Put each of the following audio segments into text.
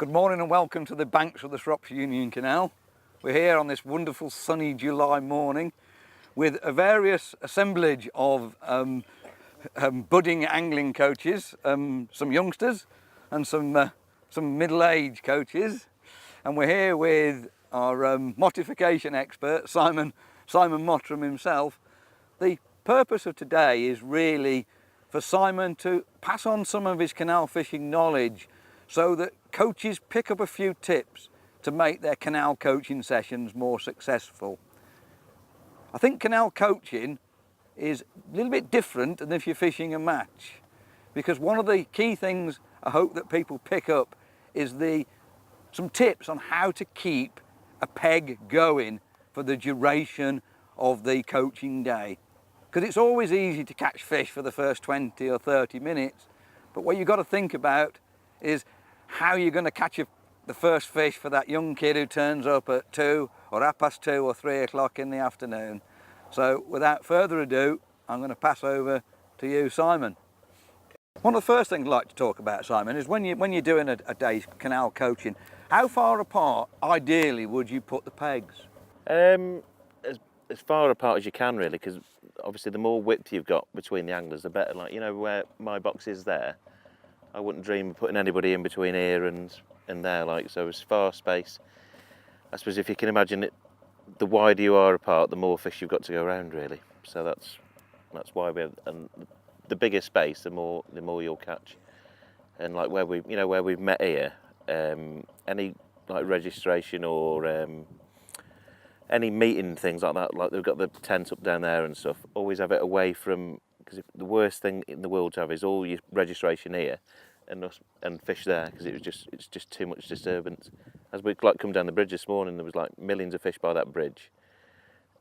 Good morning and welcome to the banks of the Shropshire Union Canal. We're here on this wonderful sunny July morning with a various assemblage of budding angling coaches, some youngsters and some middle-aged coaches. And we're here with our Mottification expert, Simon Mottram himself. The purpose of today is really for Simon to pass on some of his canal fishing knowledge so that coaches pick up a few tips to make their canal coaching sessions more successful. I think canal coaching is a little bit different than if you're fishing a match, because one of the key things I hope that people pick up is some tips on how to keep a peg going for the duration of the coaching day. Because it's always easy to catch fish for the first 20 or 30 minutes, but what you've got to think about is how you're going to catch the first fish for that young kid who turns up at 2 or 2:30 or 3 o'clock in the afternoon. So without further ado, I'm going to pass over to you, Simon. One of the first things I'd like to talk about, Simon, is when you're doing a day's canal coaching, how far apart ideally would you put the pegs? As far apart as you can, really, because obviously the more width you've got between the anglers, the better. Like, you know where my box is there, I wouldn't dream of putting anybody in between here and there. Like, so as far space, I suppose if you can imagine it, the wider you are apart, the more fish you've got to go around, really. So that's why and the bigger space, the more you'll catch. And like where we've met here, any like registration or any meeting things like that, like they've got the tent up down there and stuff, always have it away from, because the worst thing in the world to have is all your registration here and fish there, because it's just too much disturbance. As we like come down the bridge this morning, there was like millions of fish by that bridge,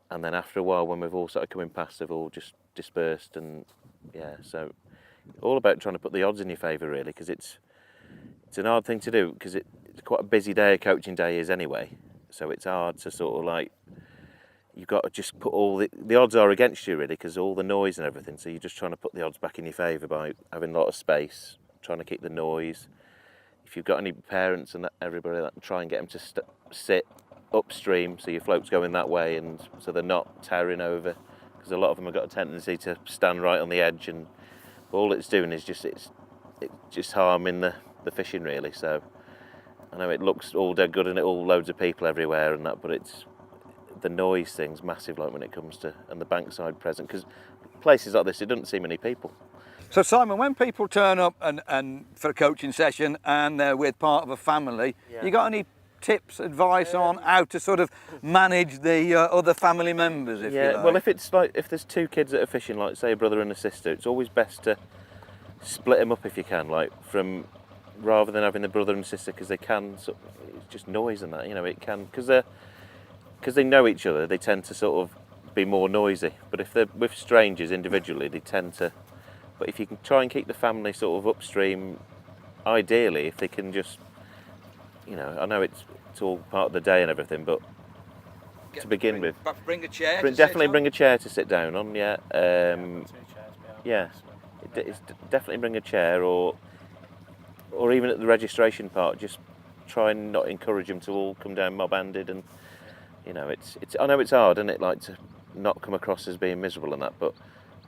and then after a while when we've all started coming past, they've all just dispersed. And yeah, so all about trying to put the odds in your favour, really, because it's an hard thing to do, because it's quite a busy day, a coaching day is anyway, so it's hard to sort of like, you've got to just put all the odds are against you, really, because all the noise and everything, so you're just trying to put the odds back in your favour by having a lot of space, trying to keep the noise. If you've got any parents and everybody, try and get them to sit upstream so your float's going that way, and so they're not towering over, because a lot of them have got a tendency to stand right on the edge, and all it's doing is it's just harming the fishing, really. So I know it looks all dead good and it all loads of people everywhere and that, but it's the noise thing's massive, like when it comes to, and the bankside present, because places like this, it doesn't see many people. So Simon, when people turn up and for a coaching session and they're with part of a family, you got any tips, advice on how to sort of manage the other family members, if you like? Well, if there's two kids that are fishing, like say a brother and a sister, it's always best to split them up if you can, rather than having the brother and sister, because it's just noise and that, it can, because they know each other, they tend to sort of be more noisy. But if they're with strangers individually, they tend to. But if you can try and keep the family sort of upstream, ideally, if they can just, I know it's all part of the day and everything, but to begin with, bring a chair. Definitely bring a chair to sit down on. Yeah, it's definitely bring a chair, or even at the registration part, just try and not encourage them to all come down mob-handed. And it's I know it's hard, isn't it, like to not come across as being miserable and that, but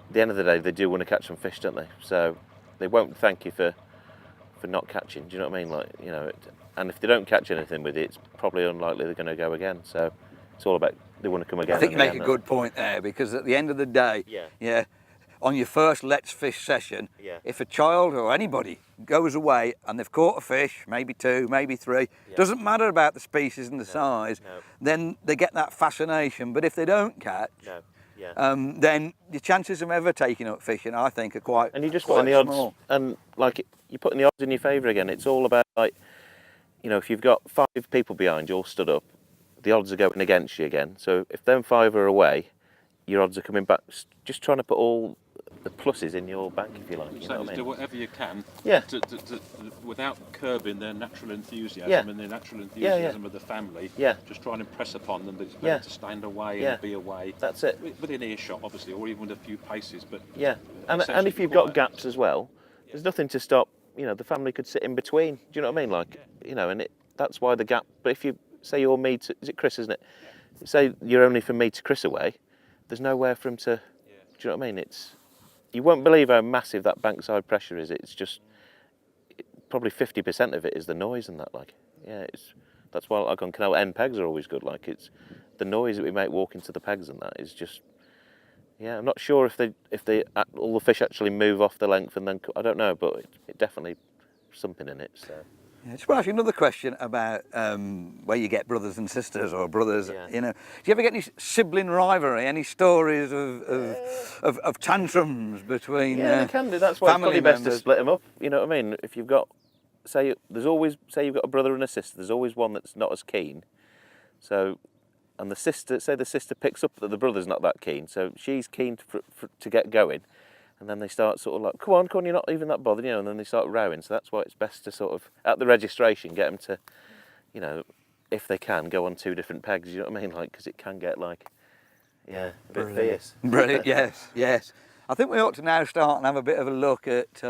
at the end of the day, they do want to catch some fish, don't they? So they won't thank you for not catching. Do you know what I mean? And if they don't catch anything with it, it's probably unlikely they're going to go again. So it's all about they want to come again. I think you make a good point there, because at the end of the day, on your first Let's Fish session, if a child or anybody goes away and they've caught a fish, maybe 2, maybe 3, doesn't matter about the species and the size, then they get that fascination. But if they don't catch, then the chances of ever taking up fishing, I think, are quite small. And you just put the odds, and like you're putting the odds in your favour again. It's all about, like, if you've got 5 people behind you all stood up, the odds are going against you again. So if them 5 are away, your odds are coming back. Just trying to put all the pluses in your bank, if you like. You know what I mean? Do whatever you can to without curbing their natural enthusiasm and their natural enthusiasm of the family. Just try and impress upon them that it's better to stand away and be away. That's it. Within earshot, obviously, or even with a few paces. But and if you've got gaps as well, there's nothing to stop you know, the family could sit in between. Do you know what I mean? Like, you know, and that's why the gap. But if you say you're me to, is it Chris, isn't it? Yeah. Say you're only from me to Chris away, there's nowhere for him to. Yeah. Do you know what I mean? You won't believe how massive that bankside pressure is. It's just probably 50% of it is the noise and that. Like, yeah, that's why like on Canal end pegs are always good. Like, it's the noise that we make walking to the pegs and that is just. Yeah, I'm not sure if all the fish actually move off the length and then I don't know, but it definitely something in it. So. Yeah, just want to ask you another question about where you get brothers and sisters or brothers. Yeah. You know, do you ever get any sibling rivalry? Any stories of tantrums between? Yeah, they can do. That's why it's probably best to split them up. You know what I mean? If you've got, say you've got a brother and a sister. There's always one that's not as keen. So. And the sister, say the sister picks up that the brother's not that keen, so she's keen to get going, and then they start sort of like, come on, you're not even that bothered, you know, and then they start rowing. So that's why it's best to sort of, at the registration, get them to, you know, if they can, go on 2 different pegs, you know what I mean? Like, because it can get like, yeah, a bit fierce. Brilliant, yes. I think we ought to now start and have a bit of a look at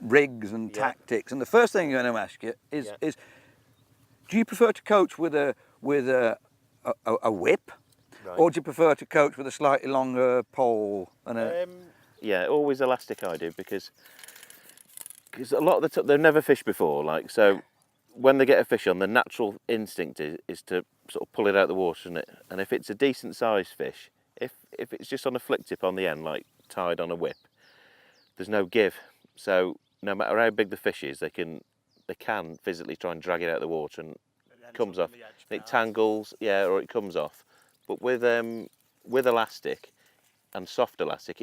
rigs and tactics. And the first thing I'm going to ask you is do you prefer to coach with a whip, right, or do you prefer to coach with a slightly longer pole? And yeah, always elastic I do, because a lot of the time they've never fished before, like, so when they get a fish on, the natural instinct is to sort of pull it out of the water, isn't it? And if it's a decent sized fish, if it's just on a flick tip on the end, like tied on a whip, there's no give. So no matter how big the fish is, they can physically try and drag it out of the water, and comes off. It tangles, or it comes off. But with elastic and soft elastic,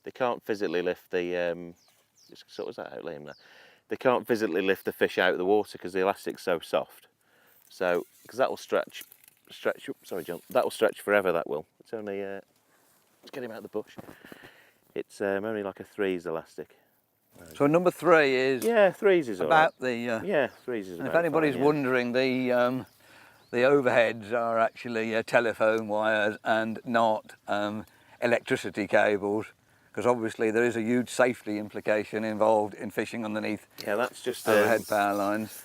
they can't physically lift the. Just sort of that out, Liam. There. They can't physically lift the fish out of the water because the elastic's so soft. So because that will stretch. Sorry, John. That will stretch forever. That will. It's only. Let's get him out of the bush. It's only like a 3s elastic. So number 3 is 3s is about right. the 3s is. And if anybody's wondering, the overheads are actually telephone wires and not electricity cables, because obviously there is a huge safety implication involved in fishing underneath. Yeah, that's just overhead power lines.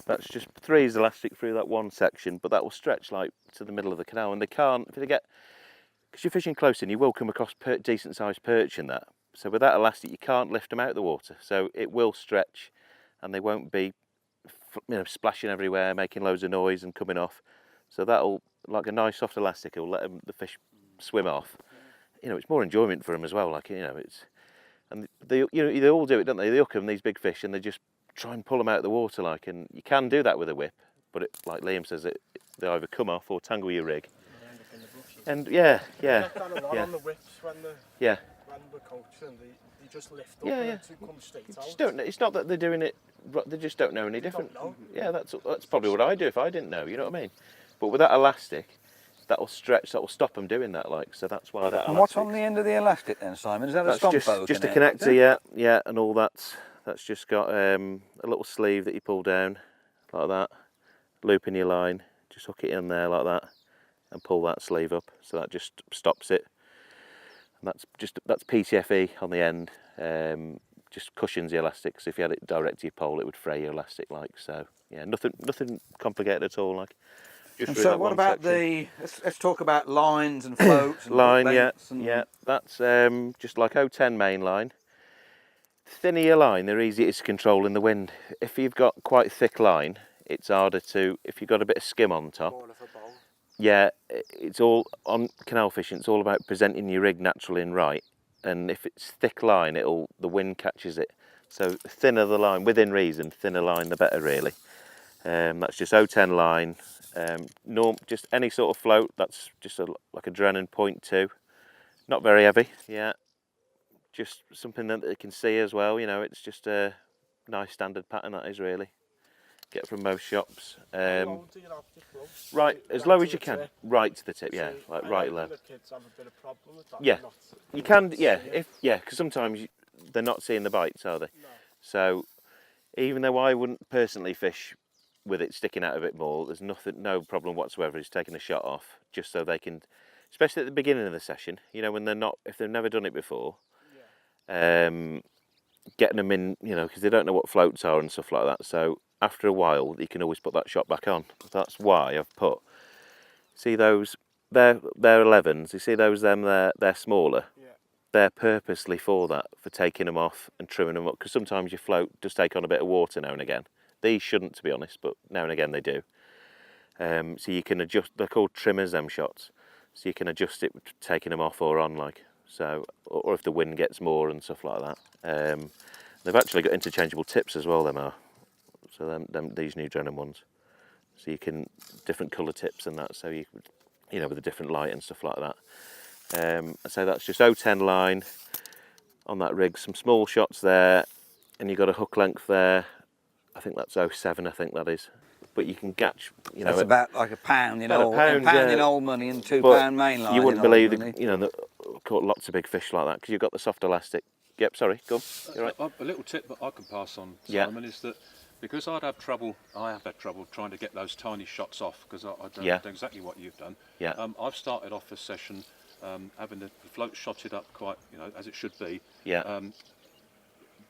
That's just 3s elastic through that one section, but that will stretch like to the middle of the canal, and they can't because you're fishing close and you will come across decent sized perch in that. So with that elastic, you can't lift them out of the water. So it will stretch, and they won't be, splashing everywhere, making loads of noise and coming off. So that'll, like a nice soft elastic, it'll let the fish swim off. It's more enjoyment for them as well. Like, and they all do it, don't they? They hook them, these big fish, and they just try and pull them out of the water, like. And you can do that with a whip, but like Liam says, they either come off or tangle your rig. And on the whips when we're coaching, they just lift up and come straight out. It's not that they're doing it, they just don't know any different. Yeah, that's probably what I do if I didn't know, you know what I mean? But with that elastic, that'll stretch, that'll stop them doing that, like, so that's why that. And what's on the end of the elastic then, Simon? Is that a stomp poke? Just a connector, yeah, and all that's just got a little sleeve that you pull down, like that, loop in your line, just hook it in there like that, and pull that sleeve up, so that just stops it. And that's PTFE on the end, just cushions the elastic. So if you had it direct to your pole, it would fray your elastic, like so. Yeah, nothing complicated at all, like. And so what about let's talk about lines and floats and line, that's just like 010 main line. The thinner your line, the easier it is to control in the wind. If you've got quite thick line, it's harder to, if you've got a bit of skim on top. Yeah, it's all, on canal fishing, it's all about presenting your rig naturally and right. And if it's thick line, the wind catches it. So the thinner the line, within reason, thinner line the better really. That's just 010 line. Just any sort of float, that's just like a Drennan 0.2. Not very heavy, yeah. Just something that they can see as well, it's just a nice standard pattern that is really. Get from most shops. Right, as low as you can. Right to the tip, yeah, like right low. The kids have a bit of problem with that. Yeah, you can, because sometimes they're not seeing the bites, are they? No. So even though I wouldn't personally fish with it sticking out a bit more, there's no problem whatsoever. It's taking a shot off, just so they can, especially at the beginning of the session, when if they've never done it before. Yeah. getting them in, you know, because they don't know what floats are and stuff like that. So after a while, you can always put that shot back on. That's why I've put, see those, they're 11s. You see those, they're smaller. Yeah. They're purposely for that, for taking them off and trimming them up, because sometimes your float does take on a bit of water now and again. These shouldn't, to be honest, but now and again they do. So you can adjust, they're called trimmers, them shots. So you can adjust it taking them off or on, like, so, or if the wind gets more and stuff like that. They've actually got interchangeable tips as well, them are. So these new Drennan ones. So you can, different colour tips and that, so you know, with a different light and stuff like that. So that's just 010 line on that rig, some small shots there, and you've got a hook length there. I think that's 07, I think that is. But you can catch, you know, that's about like £1 in old, £1, in old money and £2 mainline. You wouldn't believe caught lots of big fish like that, because you've got the soft elastic. Yep, sorry, go on. You're right. A little tip that I can pass on, Simon, is that because I have had trouble trying to get those tiny shots off, because I don't do exactly what you've done. Yeah. I've started off a session having the float shotted up quite, you know, as it should be. Yeah.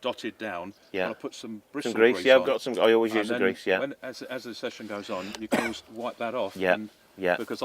Dotted down. Yeah. And I put some bristle grease. grease Yeah, on. I've got some. I always use the grease. Yeah. As the session goes on, you can always wipe that off. Yeah. Yeah. Because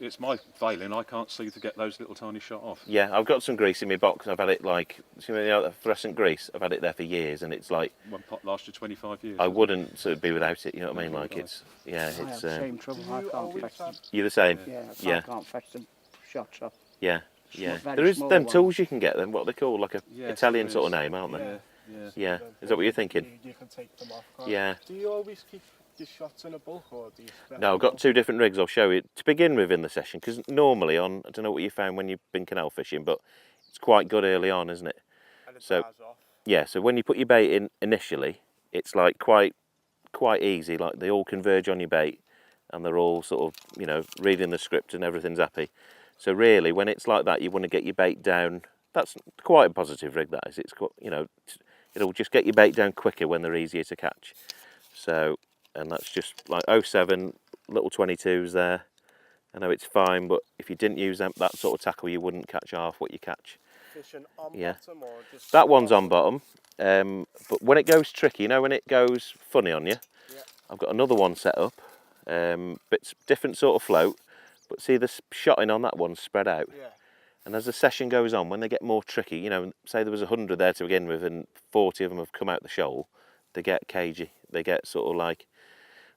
it's my failing. I can't see to get those little tiny shot off. Yeah, I've got some grease in my box. I've had it like, you know, that fluorescent grease. I've had it there for years, and it's like one pot lasted 25 years. I wouldn't sort of be without it. You know what I mean? Like it's I have the same trouble. I can't fetch them. You're the same. Yeah, I can't fetch them shots off. Yeah. Yeah. Very There is small them ones. tools you can get them. What are they called? Like a Yes, Italian there sort of is. name, aren't they? Yeah. Yeah. Is that what you're thinking? You can take them off. Can't Yeah. You? Do you always keep your shots in a bulk, or do you spread No, I've them got out? 2 different rigs. I'll show you to begin with in the session, because normally on, I don't know what you found when you've been canal fishing, but it's quite good early on, isn't it? And it so- dries off. Yeah, so when you put your bait in initially, it's like quite easy, like they all converge on your bait and they're all sort of, you know, reading the script and everything's happy. So really, when it's like that, you want to get your bait down. That's quite a positive rig, that is. It's quite, you know, it'll just get your bait down quicker when they're easier to catch. So, and that's just like 07, little 22s there. I know it's fine, but if you didn't use that sort of tackle, you wouldn't catch half what you catch. Fishing on Yeah. bottom, or just That one's on bottom, but when it goes tricky, you know, when it goes funny on you, Yeah. I've got another one set up, bits different sort of float, but see the shotting on that one spread out. Yeah. And as the session goes on, when they get more tricky, you know, say there was 100 there to begin with and 40 of them have come out the shoal, they get cagey. They get sort of like,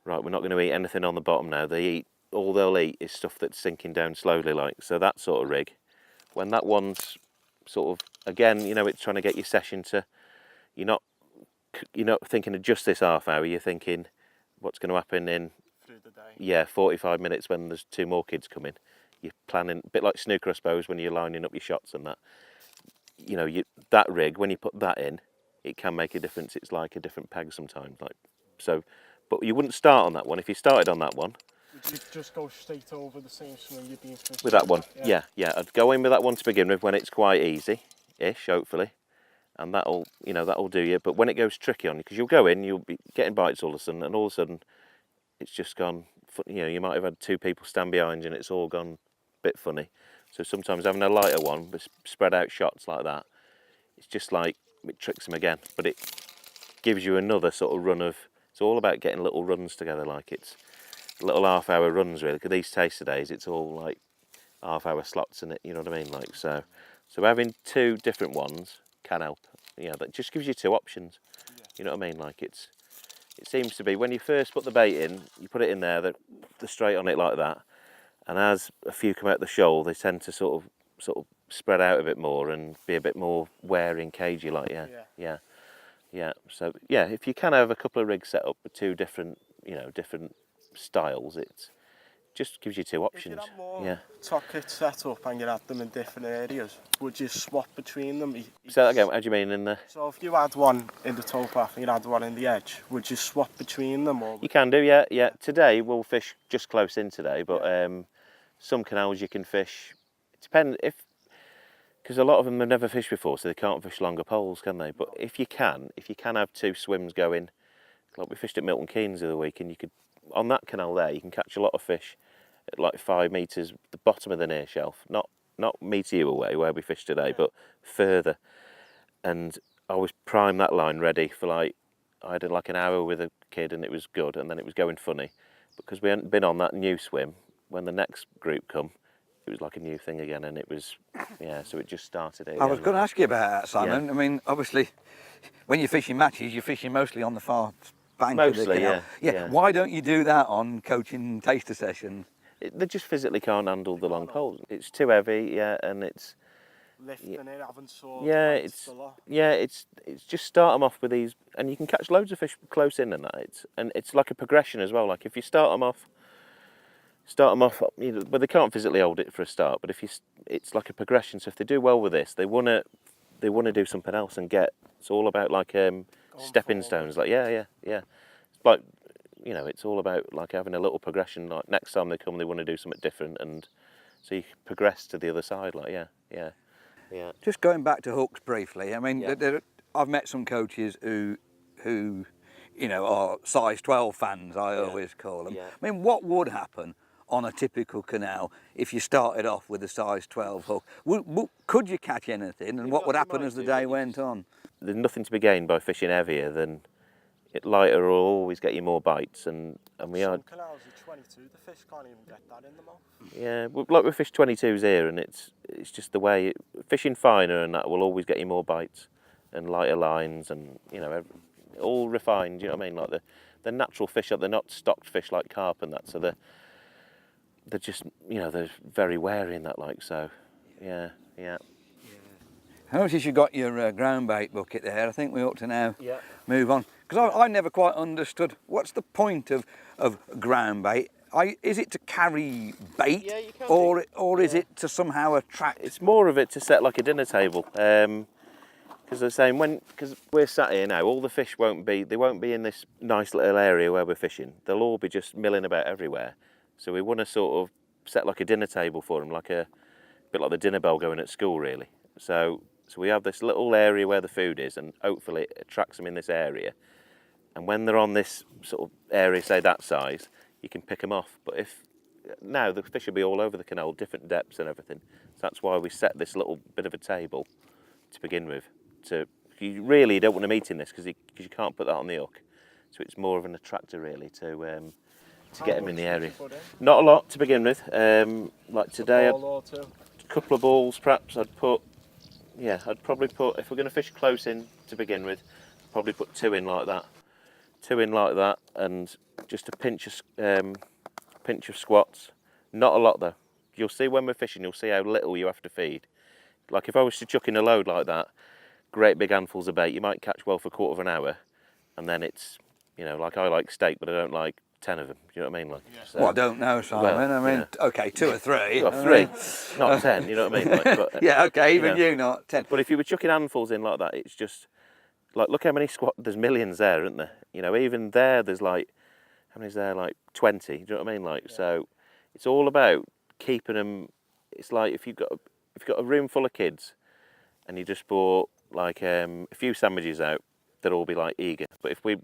right, we're not going to eat anything on the bottom now. All they'll eat is stuff that's sinking down slowly, like. So that sort of rig, when that one's sort of, again, you know, it's trying to get your session to, you're not thinking of just this half hour, you're thinking what's going to happen in, Through the day. 45 minutes when there's 2 more kids coming. You're planning, a bit like snooker, I suppose, when you're lining up your shots and that. You know, that rig, when you put that in, it can make a difference. It's like a different peg sometimes. Like, so, but you wouldn't start on that one. If you started on that one, Would you just go straight over the same swing you've been fishing? with that one, yeah, I'd go in with that one to begin with when it's quite easy-ish, hopefully, and that'll do you. But when it goes tricky on you, because you'll go in, you'll be getting bites all of a sudden, and all of a sudden, it's just gone. You know, you might have had 2 people stand behind you, and it's all gone a bit funny. So sometimes having a lighter one with spread out shots like that, it's just like it tricks them again, but it gives you another sort of run of. It's all about getting little runs together, like it's little half-hour runs really. Because these taster days, it's all like half-hour slots in it. You know what I mean? Like so having 2 different ones can help. Yeah, that just gives you 2 options. Yeah. You know what I mean? Like it seems to be when you first put the bait in, you put it in there, they're straight on it like that, and as a few come out the shoal, they tend to sort of spread out a bit more and be a bit more wary and cagey, like yeah. So yeah, if you can have a couple of rigs set up with 2 different, you know, different styles, it just gives you 2 options. If you had more Yeah. top kits set up and you had them in different areas, would you swap between them? So again, how do you mean in the? So if you had one in the towpath and you had one in the edge, would you swap between them? Or You can do, yeah. Today we'll fish just close in today, but some canals you can fish. It depends because a lot of them have never fished before, so they can't fish longer poles, can they? But if you can have 2 swims going, like we fished at Milton Keynes the other week, and you could on that canal there, you can catch a lot of fish at like 5 metres, the bottom of the near shelf, not metre you away where we fished today, but further. And I always prime that line ready for like, I had like an hour with a kid and it was good, and then it was going funny. Because we hadn't been on that new swim, when the next group come, it was like a new thing again, and it was, yeah, so it just started it again. I was going to ask you about that, Simon. Yeah. I mean, obviously, when you're fishing matches, you're fishing mostly on the far bank Mostly, of the canal. yeah. Why don't you do that on coaching taster sessions? They just physically can't handle the long poles. It's too heavy, yeah, and it's... Lifting it, having swords, it's just start them off with these, and you can catch loads of fish close in and that. It's like a progression as well. Like if you start them off, you know, but they can't physically hold it for a start. But it's like a progression. So if they do well with this, they wanna do something else and get. It's all about like stepping stones. Like yeah. It's like, you know, it's all about like having a little progression. Like next time they come, they want to do something different, and so you progress to the other side. Like yeah. Just going back to hooks briefly, I mean, Yeah. I've met some coaches who, you know, are size 12 fans, I always call them. Yeah. I mean, what would happen on a typical canal if you started off with a size 12 hook? Could you catch anything, and what would happen as the day went on? There's nothing to be gained by fishing heavier than lighter will always get you more bites, and we are. Some canals are 22, the fish can't even get that in the mouth. Yeah, like we fish 22s here, and it's just the way fishing finer and that will always get you more bites and lighter lines, and you know, all refined. You know what I mean? Like the natural fish, they're not stocked fish like carp and that, so they're just, you know, they're very wary in that, like, so yeah. I notice you got your ground bait bucket there. I think we ought to now move on, because I never quite understood what's the point of ground bait. Is it to carry bait, Yeah, you can or is it to somehow attract? It's more of it to set like a dinner table, because they're saying because we're sat here now, all the fish won't be in this nice little area where we're fishing. They'll all be just milling about everywhere. So we want to sort of set like a dinner table for them, like a bit like the dinner bell going at school, really. So we have this little area where the food is, and hopefully it attracts them in this area. And when they're on this sort of area, say that size, you can pick them off. But now the fish will be all over the canal, different depths and everything. So that's why we set this little bit of a table to begin with. You really don't want them eating this because you can't put that on the hook. So it's more of an attractor really to get them in the area. Not a lot to begin with. Like today, a couple of balls perhaps. I'd probably put, if we're going to fish close in to begin with, probably put two in like that, and just a pinch of squats. Not a lot though. You'll see when we're fishing, you'll see how little you have to feed. Like if I was to chuck in a load like that, great big handfuls of bait, you might catch well for a quarter of an hour, and then it's, you know, like I like steak, but I don't like 10 of them. You know what I mean? Like, so, well, I don't know, Simon. Well, I mean, okay, 2 or 3. Well, 3, not 10. You know what I mean? Like, but, yeah, okay, even you know, you not 10. But if you were chucking handfuls in like that, it's just like, look how many there's millions there, isn't there? You know, even there's like, how many's there? Like 20. Do you know what I mean? Like, so it's all about keeping them. It's like if you've got a room full of kids, and you just brought like a few sandwiches out, they'll all be like eager. But if we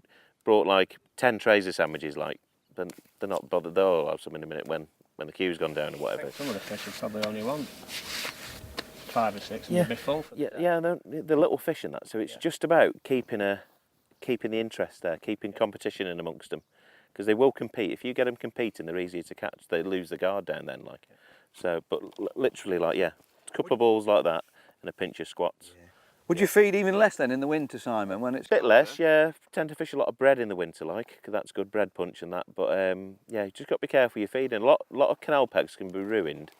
brought like 10 trays of sandwiches, like, then they're not bothered. They'll all have some in a minute when the queue's gone down or whatever. Some of the fish will probably only want 5 or 6 and they'll be full. The little fish in that. So it's just about keeping the interest there, keeping competition in amongst them, because they will compete. If you get them competing, they're easier to catch. They lose the guard down then, like. So, but literally, like, a couple of balls like that and a pinch of squats. Yeah. Would you feed even less then in the winter, Simon, when it's... A bit less, yeah. Tend to fish a lot of bread in the winter, like, because that's good bread punch and that. But you just got to be careful you're feeding. A lot of canal pegs can be ruined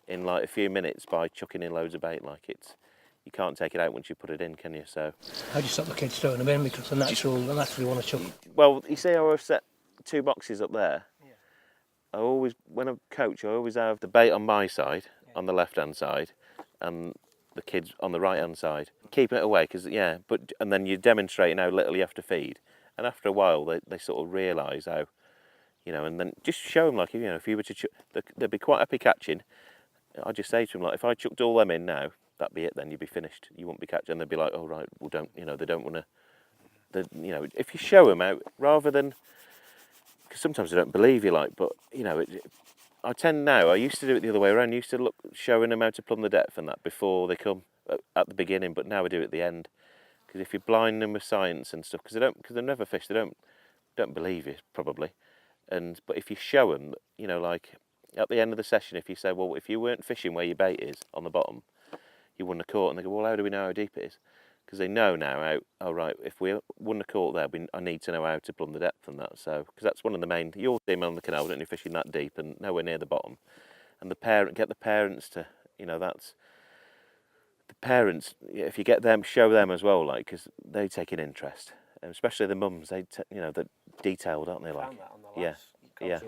in like a few minutes by chucking in loads of bait. Like, you can't take it out once you put it in, can you? So How do you stop the kids throwing them in, because they'll naturally want to chuck? Well, you see how I've set 2 boxes up there? Yeah. When I coach, I always have the bait on my side, on the left-hand side, and the kids on the right-hand side. Keeping it away, and then you're demonstrating how little you have to feed. And after a while, they sort of realise how, you know, and then just show them, like, you know, if you were to they'd be quite happy catching. I just say to them, like, if I chucked all them in now, that'd be it then, you'd be finished. You wouldn't be catching. And they'd be like, oh, right, well, they don't want to, you know, if you show them out, rather than, because sometimes they don't believe you, like, but, you know, I used to do it the other way around. I used to showing them how to plumb the depth and that before they come at the beginning, but now I do it at the end. Because if you blind them with science and stuff, because they've never fished, they don't believe you probably. But if you show them, you know, like at the end of the session, if you say, well, if you weren't fishing where your bait is on the bottom, you wouldn't have caught. And they go, well, how do we know how deep it is? Because they know now how. Oh right, if we wouldn't have caught there, I need to know how to plumb the depth and that. So because that's one of the main. You'll see them on the canal, don't you, fishing that deep and nowhere near the bottom. And get the parents to, you know, that's the parents. If you get them, show them as well, like, because they take an interest, and especially the mums. You know, they're detailed, aren't they? Like, yeah. Yeah.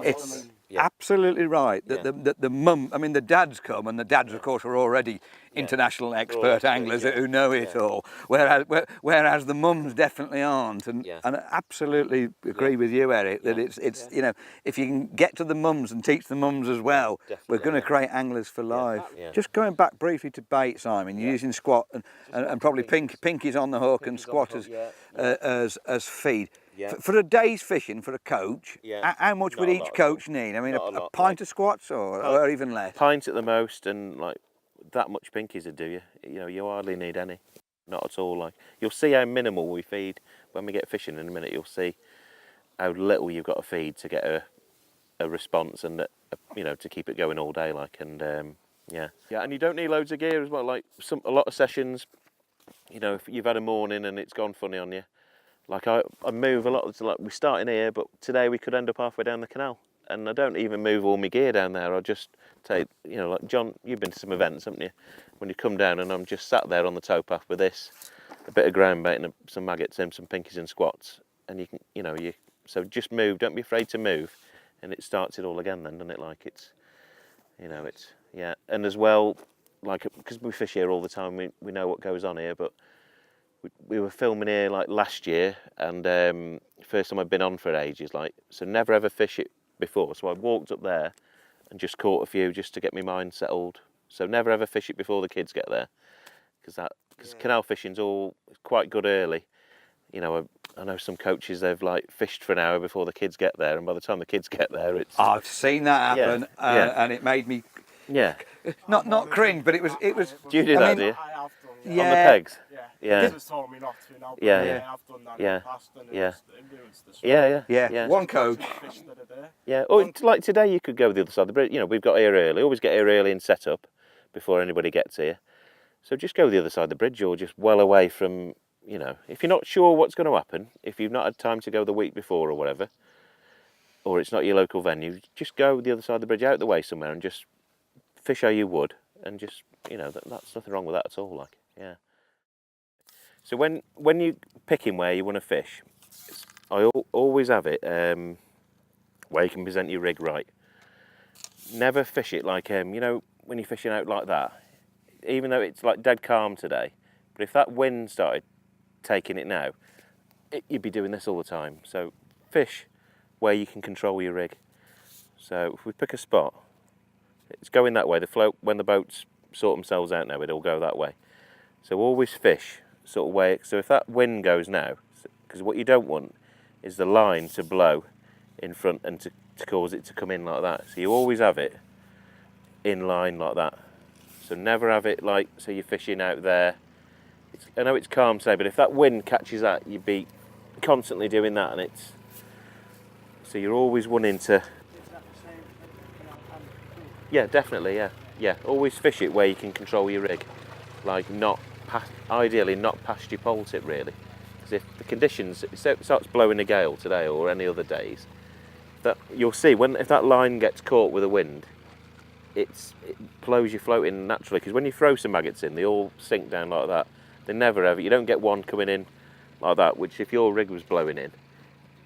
It's absolutely right that the mum, I mean the dads come, and the dads of course are already international expert anglers who know it all, whereas the mums definitely aren't, and I absolutely agree with you, Eric, that it's you know, if you can get to the mums and teach the mums as well, we're going to create anglers for life. Just going back briefly to bait, Simon, you're using squat and probably pinkies on the hook and squat as feed. For a day's fishing for a coach, how much would each coach need? I mean, a pint of squats or even less? Pint at the most, and like that much pinkies would do you. You know, you hardly need any, not at all. Like, you'll see how minimal we feed when we get fishing in a minute. You'll see how little you've got to feed to get a response, and you know, to keep it going all day. Like, and yeah, and you don't need loads of gear as well. Like a lot of sessions, you know, if you've had a morning and it's gone funny on you. Like I move a lot, like we start in here, but today we could end up halfway down the canal, and I don't even move all my gear down there. I just take, you know, like John, you've been to some events, haven't you? When you come down and I'm just sat there on the towpath with this, a bit of ground bait and some maggots and some pinkies and squats, and you can, you know, so just move, don't be afraid to move, and it starts it all again then, doesn't it? Like it's, you know, it's, yeah, and as well, like, because we fish here all the time, we know what goes on here, but we were filming here like last year, and first time I'd been on for ages, like, so never ever fish it before. So I walked up there and just caught a few just to get my mind settled. So never ever fish it before the kids get there, because canal fishing's all quite good early. You know, I know some coaches, they've like fished for an hour before the kids get there, and by the time the kids get there, it's. I've seen that happen, and it made me. Not cringe, but it was. Do you do that, do you? I have done. Yeah. On the pegs? Yeah. This has told me not to now, but I have done that in the past, and it's influenced the swim. Yeah. One coach. Yeah, or like today you could go the other side of the bridge. You know, we've got here early, always get here early and set up before anybody gets here. So just go the other side of the bridge, or just well away from, you know, if you're not sure what's going to happen, if you've not had time to go the week before or whatever, or it's not your local venue, just go the other side of the bridge, out the way somewhere, and just fish how you would, and just, you know, that's nothing wrong with that at all, like, yeah. So when you picking where you want to fish, I always have it where you can present your rig right. Never fish it like, you know, when you're fishing out like that, even though it's like dead calm today, but if that wind started taking it now, you'd be doing this all the time. So fish where you can control your rig. So if we pick a spot, it's going that way. The float, when the boats sort themselves out now, it'll go that way. So always fish sort of way. So if that wind goes now, because what you don't want is the line to blow in front and to cause it to come in like that. So you always have it in line like that. So never have it like, so you're fishing out there. I know it's calm today, but if that wind catches that, you'd be constantly doing that, and it's, so you're always wanting to. Is that the same for canal and pool? Yeah, definitely, yeah. Always fish it where you can control your rig, like ideally not past your pole tip really, because if the conditions, it starts blowing a gale today or any other days, that you'll see if that line gets caught with a wind, it blows your float in naturally, because when you throw some maggots in, they all sink down like that. They never ever, you don't get one coming in like that, which if your rig was blowing in,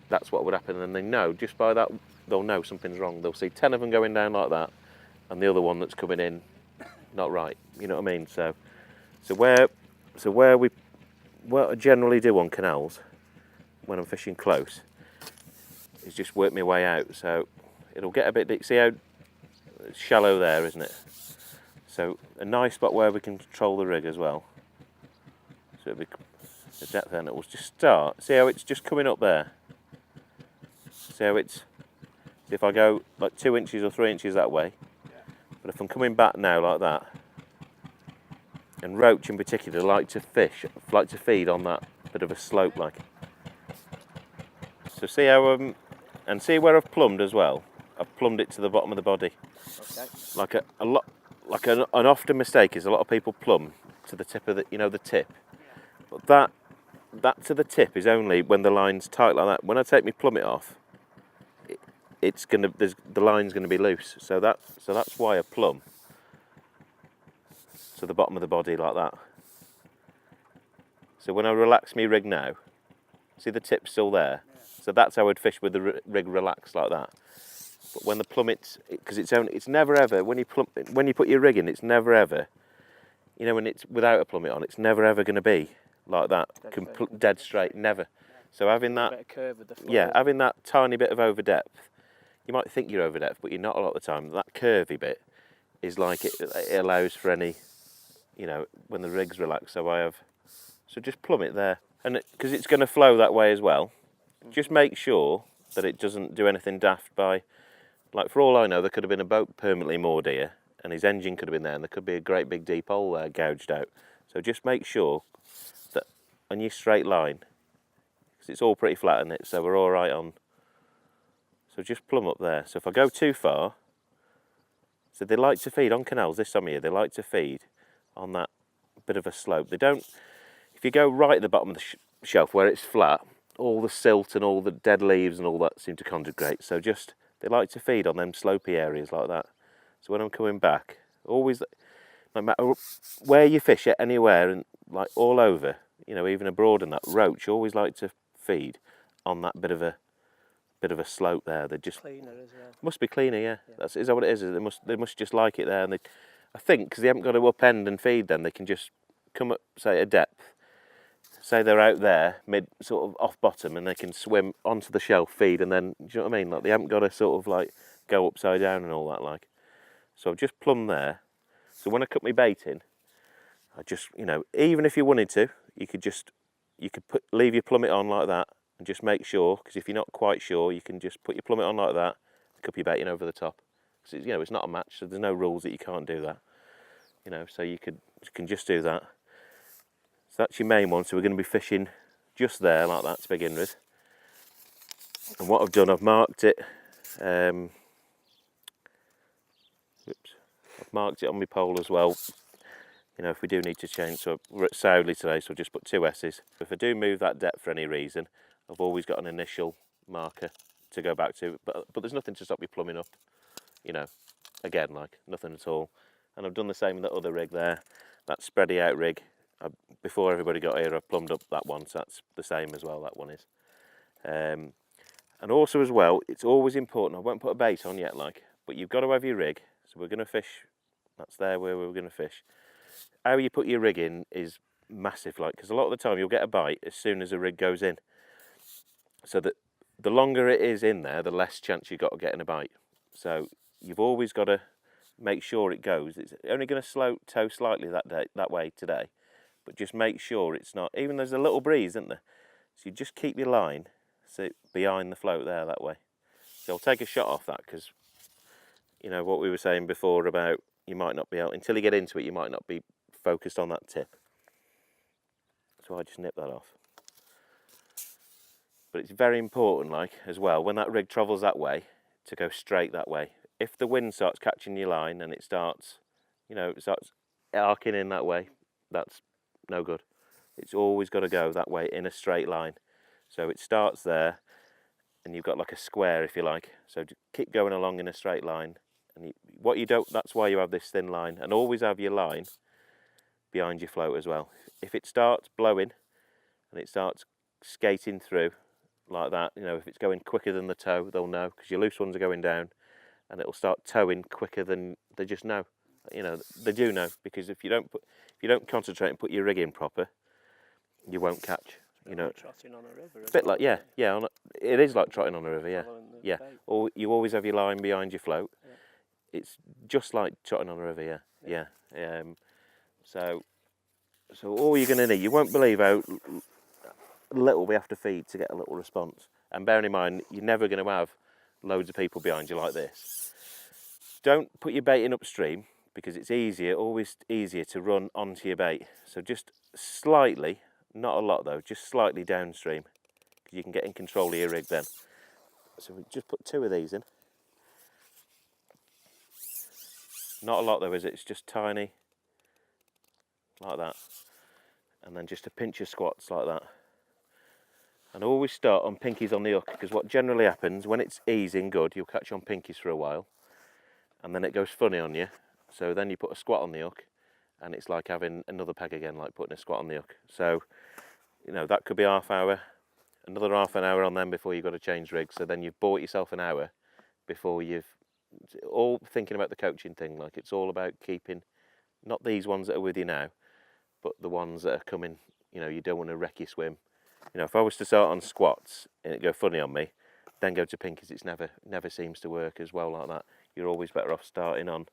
that's what would happen, and they know, just by that, they'll know something's wrong. They'll see 10 of them going down like that, and the other one that's coming in, not right, you know what I mean? So what I generally do on canals, when I'm fishing close, is just work my way out. So it'll get a bit deep, see how it's shallow there, isn't it? So a nice spot where we can control the rig as well. So it'll be the depth, then it will just start. See how it's just coming up there? See how it's, if I go like 2 inches or 3 inches that way, but if I'm coming back now like that, And roach in particular like to feed on that bit of a slope like. So see how, and see where I've plumbed as well? I've plumbed it to the bottom of the body. Okay. Like an often mistake is a lot of people plumb to the tip of the, the tip. But that to the tip is only when the line's tight like that. When I take my plummet off, the line's gonna be loose. So that's why I plumb to the bottom of the body like that. So when I relax my rig now, see the tip's still there. So that's how I'd fish with the rig relaxed like that. But when the plummet, because it's never ever when you put your rig in, it's never ever, when it's without a plummet on, it's never ever going to be like that, dead straight, never. So having that, bit of curve with the flow. Yeah, having that tiny bit of over depth, you might think you're over depth, but you're not a lot of the time. That curvy bit is like it allows for any, when the rig's relaxed. So just plumb it there, and because it's going to flow that way as well. Just make sure that it doesn't do anything daft by, like for all I know, there could have been a boat permanently moored here, and his engine could have been there, and there could be a great big deep hole there gouged out. So just make sure that on your straight line, because it's all pretty flat in it, so we're all right on. So just plumb up there. So if I go too far, so they like to feed on canals this time of year. They like to feed on that bit of a slope. They don't. If you go right at the bottom of the shelf where it's flat, all the silt and all the dead leaves and all that seem to congregate. So they like to feed on them slopey areas like that. So when I'm coming back, always, no matter where you fish it, anywhere and like all over, even abroad and that, roach always like to feed on that bit of a slope there. They just cleaner as well. Must be cleaner, yeah. Is that what it is? They must just like it there, and I think because they haven't got to upend and feed, then they can just come up, say, a depth. Say they're out there, mid sort of off bottom, and they can swim onto the shelf, feed, and then, do you know what I mean? Like they haven't got to sort of like go upside down and all that like. So I've just plumbed there. So when I cut my bait in, I just, even if you wanted to, you could leave your plummet on like that and just make sure, because if you're not quite sure, you can just put your plummet on like that, cup your bait in over the top. Because it's not a match, so there's no rules that you can't do that. So you can just do that. So that's your main one, so we're going to be fishing just there like that to begin with. And what I've done, I've marked it, I've marked it on my pole as well, if we do need to change. So we're at Soudley today, so I'll just put 2 S's. If I do move that depth for any reason, I've always got an initial marker to go back to, but there's nothing to stop you plumbing up, again, like nothing at all. And I've done the same with that other rig there, that spready out rig. Before everybody got here, I plumbed up that one, so that's the same as well, that one is. And also as well, it's always important, I won't put a bait on yet, but you've got to have your rig. So we're going to fish, that's there where we're going to fish. How you put your rig in is massive, because a lot of the time you'll get a bite as soon as the rig goes in. So that the longer it is in there, the less chance you've got of getting a bite. So you've always got to make sure it goes. It's only going to tow slightly that way today. But just make sure it's not, even there's a little breeze, isn't there? So you just keep your line behind the float there that way. So I'll take a shot off that because, what we were saying before about you might not be able, until you get into it, you might not be focused on that tip. So I just nip that off. But it's very important, as well, when that rig travels that way, to go straight that way. If the wind starts catching your line and it starts arcing in that way, that's no good. It's always got to go that way in a straight line. So it starts there and you've got like a square, if you like. So keep going along in a straight line. And that's why you have this thin line, and always have your line behind your float as well. If it starts blowing and it starts skating through like that, if it's going quicker than the tow, they'll know, because your loose ones are going down and it'll start towing quicker than they just know. They do know, because if you don't concentrate and put your rig in proper, you won't catch. Trotting on a river. It's a bit like, it is like trotting on a river, yeah. Or you always have your line behind your float. Yeah. It's just like trotting on a river, yeah. So all you're going to need, you won't believe how little we have to feed to get a little response. And bearing in mind, you're never going to have loads of people behind you like this. Don't put your bait in upstream, because it's easier, always easier to run onto your bait. So just slightly, not a lot though, just slightly downstream, because you can get in control of your rig then. So we just put 2 of these in. Not a lot though, is it? It's just tiny, like that. And then just a pinch of squats like that. And always start on pinkies on the hook, because what generally happens when it's easing good, you'll catch on pinkies for a while, and then it goes funny on you. So then you put a squat on the hook, and it's like having another peg again, like putting a squat on the hook. So, you know, that could be half hour, another half an hour on them before you've got to change rigs. So then you've bought yourself an hour before you've, all thinking about the coaching thing, like it's all about keeping, not these ones that are with you now, but the ones that are coming, you know, you don't want to wreck your swim. You know, if I was to start on squats and it go funny on me, then go to pinkies, it's never seems to work as well like that. You're always better off starting on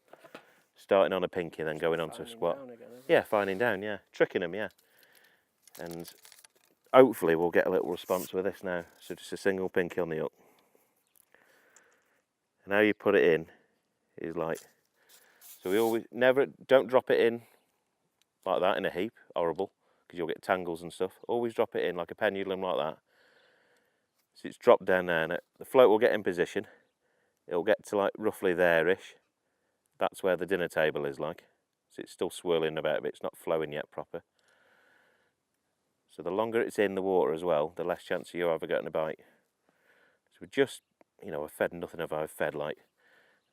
a pinky, then going on to a squat. Yeah, fining down, yeah. Tricking them, yeah. And hopefully we'll get a little response with this now. So just a single pinky on the hook. And how you put it in is like, so we always, don't drop it in like that in a heap, horrible, because you'll get tangles and stuff. Always drop it in like a pendulum like that. So it's dropped down there, and the float will get in position. It'll get to like roughly there-ish. That's where the dinner table is like. So it's still swirling about a bit, it's not flowing yet proper. So the longer it's in the water as well, the less chance of you ever getting a bite. So we just, you know, I've fed nothing of, I've fed like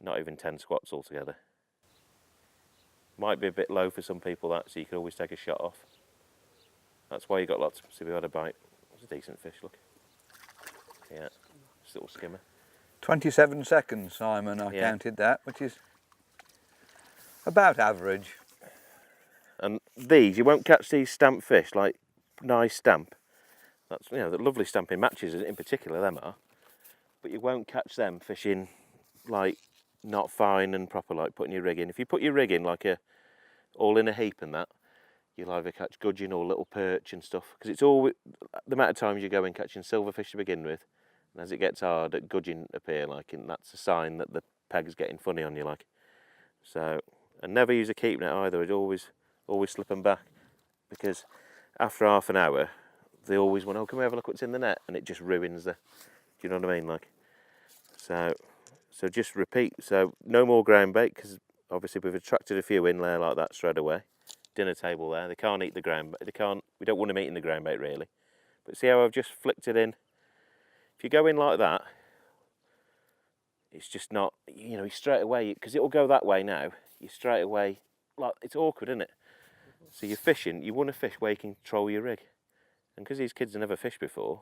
not even 10 squats altogether. Might be a bit low for some people that, so you could always take a shot off. That's why you got lots. See, we had a bite. It's a decent fish, look. Yeah, just a little skimmer. 27 seconds, Simon, I counted that, which is about average. And these, you won't catch these stamp fish, like nice stamp. That's, you know, the lovely stamping matches in particular, them are. But you won't catch them fishing like not fine and proper, like putting your rig in. If you put your rig in like all in a heap and that, you'll either catch gudgeon or little perch and stuff. Because it's all, the amount of times you go in catching silverfish to begin with, and as it gets hard, gudgeon appear, like, and that's a sign that the peg's getting funny on you, like. So, and never use a keep net either. I'd always slip them back, because after half an hour, they always want, oh, can we have a look what's in the net? And it just ruins the, do you know what I mean, like. So just repeat. So no more ground bait, because obviously we've attracted a few in there like that straight away. Dinner table there. They can't eat the ground bait. They can't. We don't want them eating the ground bait really. But see how I've just flicked it in. If you go in like that, it's just not. You know, you straight away, because it will go that way now. You straight away, like, it's awkward, isn't it? So you're fishing. You want to fish where you can control your rig. And because these kids have never fished before,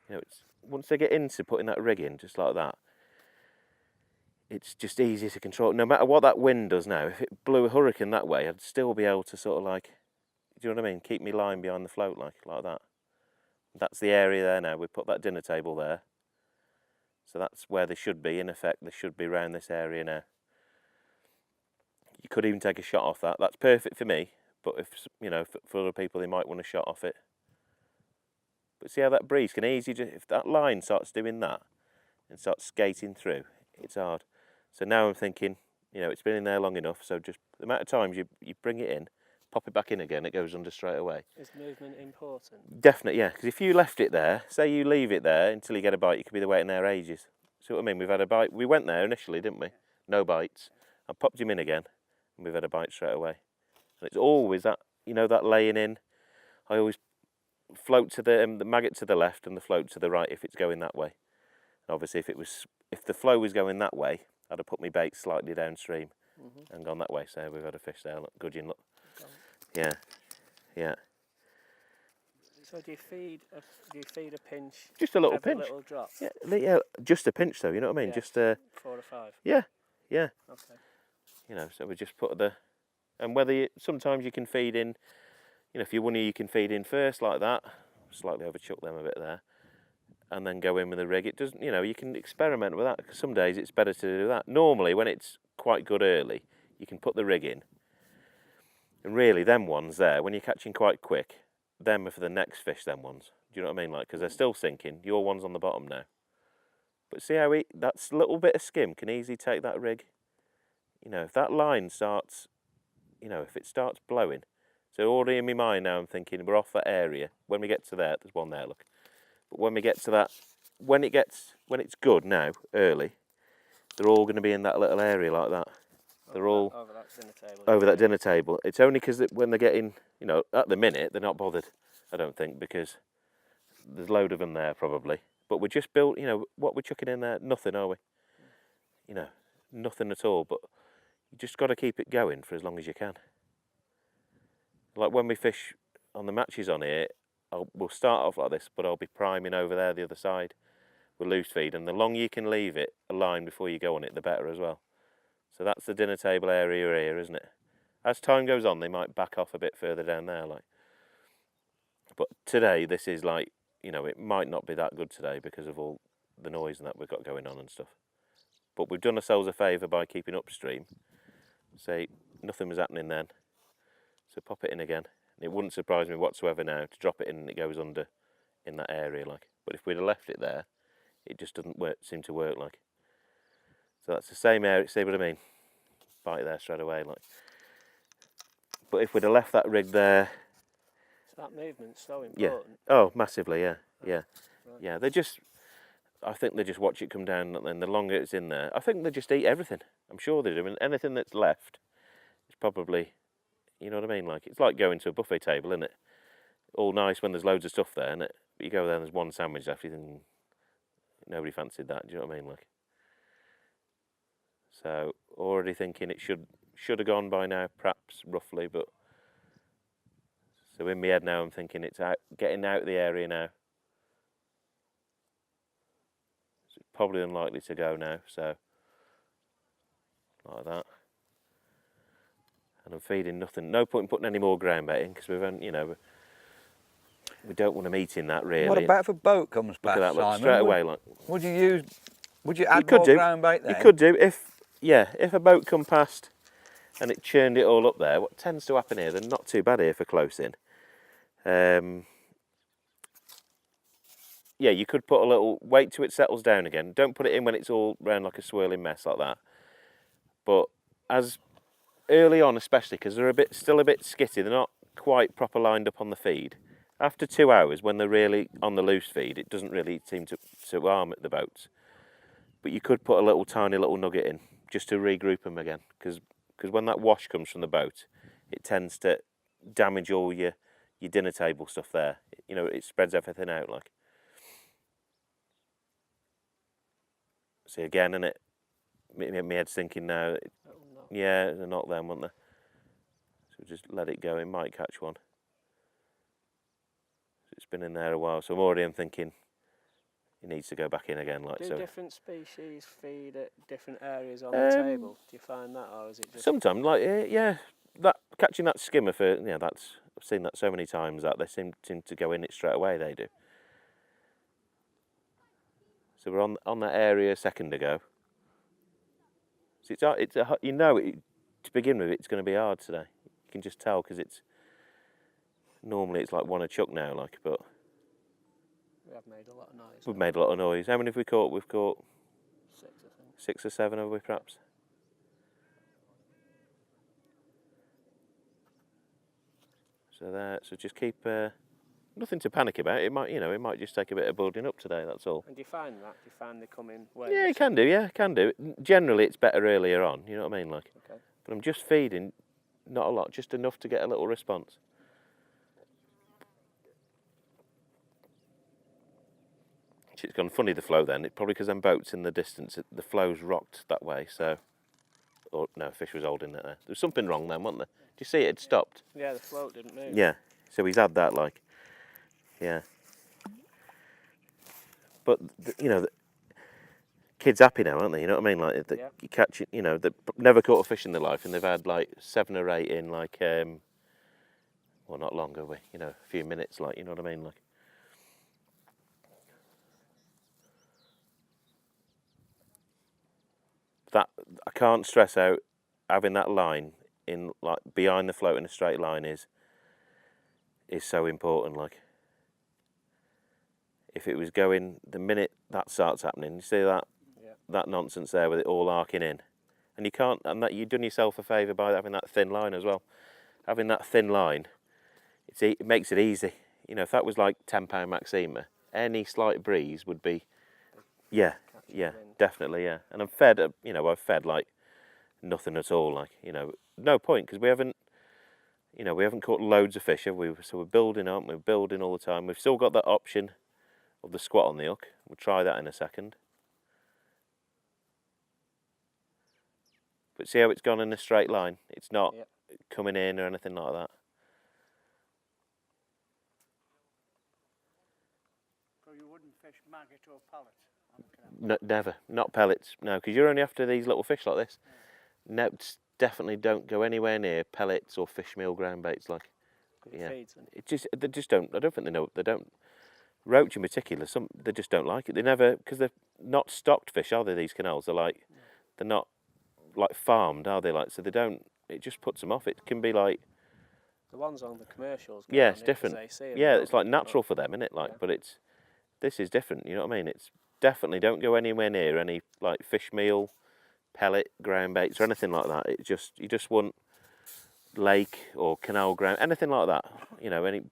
you know, it's once they get into putting that rig in just like that, it's just easier to control. No matter what that wind does now, if it blew a hurricane that way, I'd still be able to sort of like, do you know what I mean? Keep me line behind the float like that. That's the area there now. We put that dinner table there. So that's where they should be, in effect. They should be around this area now. You could even take a shot off that. That's perfect for me. But if, you know, for other people, they might want a shot off it. But see how that breeze can easily, if that line starts doing that and starts skating through, it's hard. So now I'm thinking, you know, it's been in there long enough, so just the amount of times you bring it in, pop it back in again, it goes under straight away. Is movement important? Definitely, yeah, because if you left it there, say you leave it there until you get a bite, you could be waiting there ages. See what I mean? We've had a bite, we went there initially, didn't we? No bites. I popped him in again, and we've had a bite straight away. And it's always that, you know, that laying in. I always float to the maggot to the left and the float to the right if it's going that way. And obviously if the flow was going that way, I'd have put my bait slightly downstream and gone that way. So we've had a fish there, look, gudgeon, look. Yeah, yeah. So do you feed a pinch? Just a little pinch. A little drop? Yeah, just a pinch though, you know what I mean? Yeah. Just 4 or 5? Yeah. Okay. You know, so we just put and whether sometimes you can feed in, you know, if you want to, you can feed in first like that, slightly overchuck them a bit there, and then go in with the rig. It doesn't, you know, you can experiment with that, because some days it's better to do that. Normally, when it's quite good early, you can put the rig in. And really, them ones there, when you're catching quite quick, them are for the next fish, them ones. Do you know what I mean? Like, because they're still sinking. Your one's on the bottom now. But see how that little bit of skim can easily take that rig. you know, if that line starts, you know, if it starts blowing, so already in my mind now I'm thinking we're off that area. When we get to there, there's one there, look. But when we get to that, when it's good now, early, they're all going to be in that little area like that. They're all over that dinner table. Over that dinner table. It's only because when they're getting, you know, at the minute, they're not bothered, I don't think, because there's a load of them there probably. But we're just built, you know, what we're chucking in there, nothing, are we? You know, nothing at all, but you just got to keep it going for as long as you can. Like when we fish on the matches on here, we'll start off like this, but I'll be priming over there the other side with loose feed, and the longer you can leave it a line before you go on it, the better as well. So that's the dinner table area here, isn't it? As time goes on, they might back off a bit further down there, like. But today, this is like, you know, it might not be that good today because of all the noise and that we've got going on and stuff. But we've done ourselves a favour by keeping upstream. Say, nothing was happening then. So pop it in again. It wouldn't surprise me whatsoever now to drop it in and it goes under in that area, like. But if we'd have left it there, it just doesn't seem to work, like. So that's the same area, see what I mean? Bite there straight away, like. But if we'd have left that rig there... So that movement's so important. Yeah. Oh, massively, yeah. Yeah. Right. Yeah, they just... I think they just watch it come down, and then the longer it's in there, I think they just eat everything. I'm sure they do. I mean, anything that's left is probably... You know what I mean? Like, it's like going to a buffet table, isn't it? All nice when there's loads of stuff there, isn't it? But you go there and there's one sandwich left, you think... Nobody fancied that, do you know what I mean? Like... So, already thinking it should have gone by now, perhaps, roughly, but... So in my head now I'm thinking it's getting out of the area now. So it's probably unlikely to go now, so... Like that. And I'm feeding nothing. No point in putting any more ground bait in, because we've, you know... We don't want them eating that, really. What about if a boat comes past, Look at that, look, Simon? straight away, like... Would you add more ground bait then? You could do, if a boat come past and it churned it all up there. What tends to happen here, they're not too bad here for close in. Yeah, you could put a little, wait till it settles down again. Don't put it in when it's all round like a swirling mess like that. But as early on, especially because they're still a bit skitty, they're not quite proper lined up on the feed. After 2 hours, when they're really on the loose feed, it doesn't really seem to harm the boats. But you could put a little tiny little nugget in just to regroup them again, because when that wash comes from the boat, it tends to damage all your dinner table stuff there. You know, it spreads everything out, like. See again, and my head's thinking now. Yeah, they're not them, weren't they? So just let it go. It might catch one. It's been in there a while, so I'm thinking it needs to go back in again. Like, Do different species feed at different areas on the table? Do you find that, or is it just... Sometimes, like, yeah, catching that skimmer for, yeah, I've seen that so many times that they seem to go in it straight away, they do. So we're on that area a second ago. So you know, to begin with, it's going to be hard today. You can just tell, because normally it's like one a chuck now, like, but... We have made a lot of noise. We've made a lot of noise. How many have we caught? We've caught 6, I think. 6 or 7, have we, perhaps? So just keep nothing to panic about. It might just take a bit of building up today. That's all. And do you find that? Do you find they come in waves? Yeah, you can do. Yeah, can do. Generally, it's better earlier on. You know what I mean, like. Okay. But I'm just feeding, not a lot, just enough to get a little response. It's gone funny, the flow then. It probably because them boats in the distance, the flow's rocked that way. So, or no, fish was holding it there. There was something wrong then, wasn't there? Did you see it had stopped? Yeah, the float didn't move. Yeah, so he's had that, like, yeah. But you know, the kids happy now, aren't they? You know what I mean? Like, you catch it. You know, they've never caught a fish in their life, and they've had like 7 or 8 in like, well, not long ago, you know, a few minutes, like, you know what I mean, like. That I can't stress out, having that line in, like, behind the float in a straight line is so important. Like, if it was going, the minute that starts happening, you see that nonsense there with it all arcing in, And you can't, and that you've done yourself a favour by having that thin line as well. Having that thin line, it makes it easy. You know, if that was like £10 Maxima, any slight breeze would be, yeah, definitely, yeah. And I've fed, you know, I've fed like nothing at all, like, you know, no point, because we haven't, you know, we haven't caught loads of fish, have we? So we're building up, we're building all the time. We've still got that option of the squat on the hook. We'll try that in a second. But see how it's gone in a straight line? It's not coming in or anything like that. So you wouldn't fish maggot or pellet? No, never, not pellets, no, because you're only after these little fish like this. No, definitely don't go anywhere near pellets or fish meal ground baits, like. Yeah, it just, they just don't, I don't think they know, they don't. Roach in particular, they just don't like it. They never, because they're not stocked fish, are they, these canals? They're like, they're not like farmed, are they? Like, so they don't, it just puts them off. It can be like, the ones on the commercials. Yeah, it's different. Yeah, it's like natural for them, isn't it? Like, but this is different. You know what I mean? It's definitely don't go anywhere near any like fish meal, pellet, ground baits or anything like that. It just, you just want lake or canal ground, anything like that. You know, any.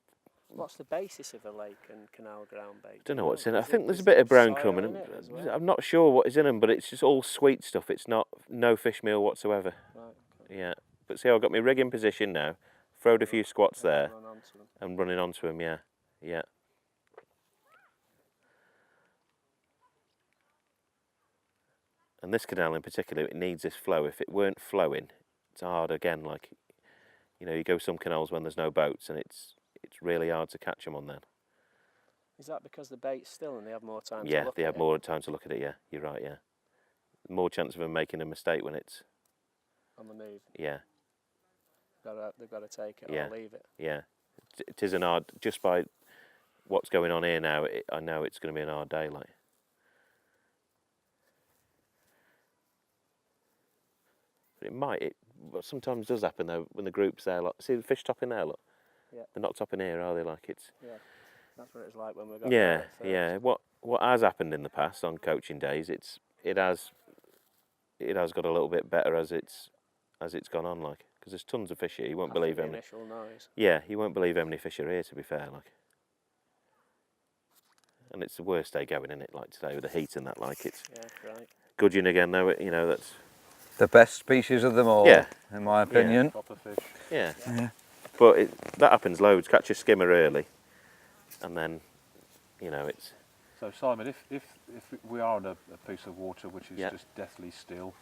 What's the basis of a lake and canal ground bait? I don't know what's in it. I think there's a bit of brown crumb in it. Well? I'm not sure what is in them, but it's just all sweet stuff. It's not no fish meal whatsoever. Right, okay. Yeah, but see how I got my rig in position now. Throwed a few squats there and running onto them. Yeah, yeah. And this canal in particular, it needs this flow. If it weren't flowing, it's hard again. Like, you know, you go some canals when there's no boats, and it's really hard to catch them on then. Is that because the bait's still and they have more time to look at it? Yeah, they have more time to look at it, yeah. You're right, yeah. More chance of them making a mistake when it's... on the move. Yeah. They've got to take it or leave it. Yeah. It is an hard... Just by what's going on here now, I know it's going to be an hard day, like. But it might... What sometimes does happen, though, when the group's there, like... See the fish topping there, look? Yeah. They're not topping here, are they? Like, it's... Yeah. That's what it's like when we got there at first. Yeah. What has happened in the past on coaching days, it has got a little bit better as it's gone on, like, because there's tons of fish here. You won't believe how many. Initial noise. Yeah, you won't believe how many fish are here. To be fair, like, and it's the worst day going, isn't it? Like today with the heat and that, like it's. Yeah, right. Gudgeon again, though. You know that's the best species of them all. Yeah. In my opinion. Yeah. Proper fish. Yeah. Yeah. But that happens loads. Catch a skimmer early, and then, you know, it's. So Simon, if we are on a piece of water which is just deathly still,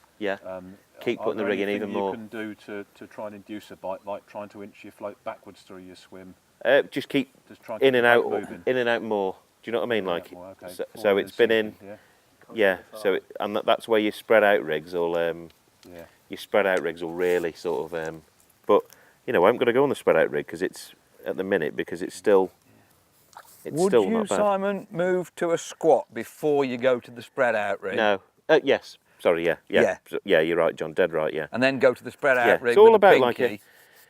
keep putting the rig in even more. What can you do to try and induce a bite, like trying to inch your float backwards through your swim? Just keep in and out more. Do you know what I mean? Like, okay. so it's been in. Yeah. So and that's where your spread out rigs will. Your spread out rigs will really sort of. But you know, I'm going to go on the spread out rig because it's at the minute because it's still. It's Would still you, not bad. Simon, move to a squat before you go to the spread out rig? No. Yes. Sorry. Yeah. Yeah. You're right, John. Dead right. Yeah. And then go to the spread out rig. It's all with about pinky, like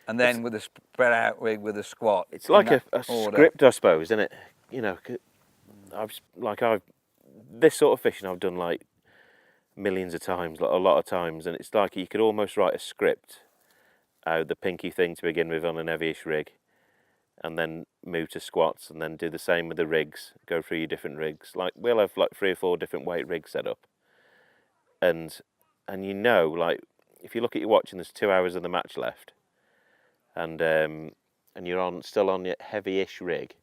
and then with the spread out rig with a squat. It's like a script, I suppose, isn't it? You know, this sort of fishing I've done like millions of times, like a lot of times, and it's like you could almost write a script out the pinky thing to begin with on an heavyish rig, and then move to squats, and then do the same with the rigs. Go through your different rigs. Like we'll have like 3 or 4 different weight rigs set up, and you know, like if you look at your watch and there's 2 hours of the match left, and you're still on your heavy-ish rig,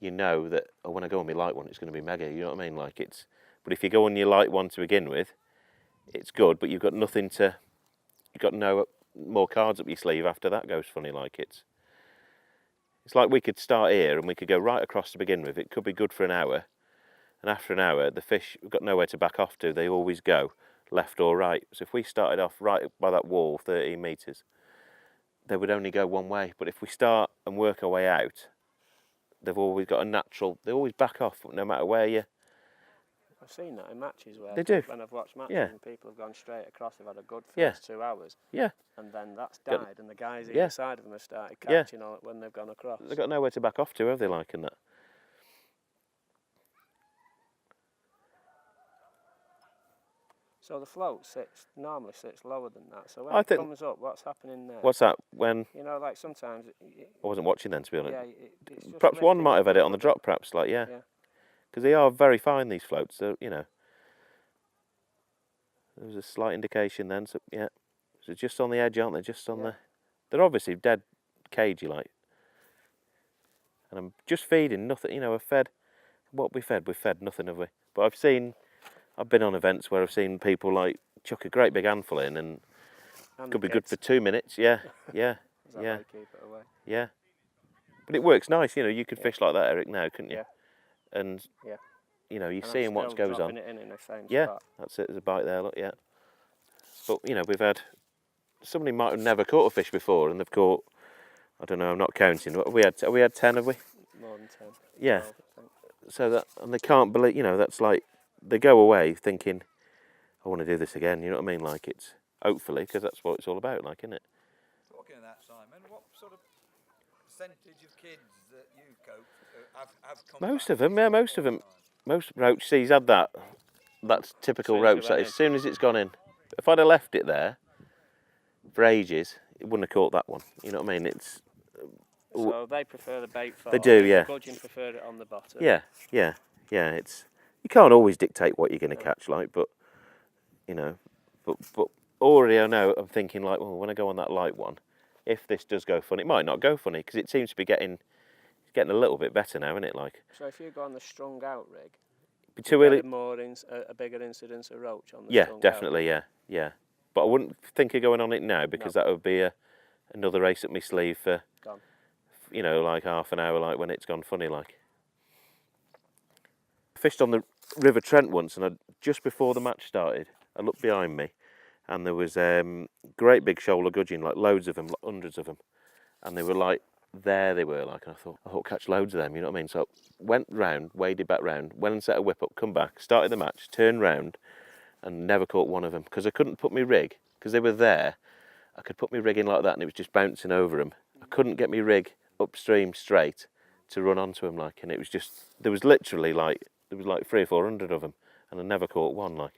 you know that when I go on my light one, it's going to be mega. You know what I mean? Like it's. But if you go on your light one to begin with, it's good, but you've got nothing to. You've got no more cards up your sleeve after that goes funny. Like it's. It's like we could start here and we could go right across to begin with. It could be good for an hour, and after an hour, the fish have got nowhere to back off to. They always go left or right. So if we started off right by that wall, 13 metres, they would only go one way. But if we start and work our way out, they've always got a natural. They always back off, no matter where you. I've seen that in matches where they do. When I've watched matches and people have gone straight across, they've had a good first 2 hours. Yeah. And then that's died, and the guys either side of them have started catching on it when they've gone across. They've got nowhere to back off to, have they? Like in that. So the float normally sits lower than that. So when I it think, comes up, what's happening there? what's that? When You know, like sometimes. I wasn't watching then, to be honest. Yeah, it's just Perhaps one lifting might up have had a it on the little drop, perhaps, like, yeah. Yeah. Because they are very fine, these floats, so, you know. There was a slight indication then, so, yeah. So just on the edge, aren't they? Just on the... They're obviously dead cagey, like. And I'm just feeding nothing, you know, I've fed... What we fed? We've fed nothing, have we? But I've been on events where I've seen people, like, chuck a great big handful in and could be good for 2 minutes, yeah, yeah, Is that yeah, how you keep it away? yeah. But it works nice, you know, you could fish like that, Eric, now, couldn't you? Yeah. And, Yeah. you know, you're And seeing I'm what still goes on. dropping it in the same Yeah, spot. that's it, there's a bite there, look, yeah. But, you know, we've had... Somebody might have never caught a fish before and they've caught... I don't know, I'm not counting. Have we had 10, have we? More than 10. Yeah. 12, I think. So that... And they can't believe, you know, that's like... They go away thinking, I want to do this again, you know what I mean? Like, it's... Hopefully, because that's what it's all about, like, isn't it? Talking of that, Simon, what sort of percentage of kids that you've coached have come Most back? of them, yeah, most of them. Most roach, see, he's had that. That's typical As soon as roach. it That went as soon as it's gone in. If I'd have left it there for ages, it wouldn't have caught that one. You know what I mean? It's... So they prefer the bait form. They do, yeah. The gudgeon prefer it on the bottom. Yeah, yeah, yeah. It's... You can't always dictate what you're going to catch, like, but, you know, but already I know, I'm thinking, like, well, when I go on that light one, if this does go funny, it might not go funny, because it seems to be getting a little bit better now, isn't it? Like, So if you go on the strung out rig, be too early. A bigger incidence of roach on the Yeah, strung definitely, yeah, yeah. But I wouldn't think of going on it now, because that would be another race at my sleeve for, Gone. you know, like half an hour, like when it's gone funny, like. I fished on the River Trent once, and just before the match started, I looked behind me, and there was great big shoal of gudgeon, like loads of them, like hundreds of them, and they were like, there they were, like, and I thought catch loads of them, you know what I mean? So went round, waded back round, went and set a whip up, come back, started the match, turned round, and never caught one of them, because I couldn't put my rig, because they were there. I could put my rig in like that, and it was just bouncing over them. I couldn't get my rig upstream straight to run onto them, like, and it was just, there was literally like 300 or 400 of them, and I never caught one, like.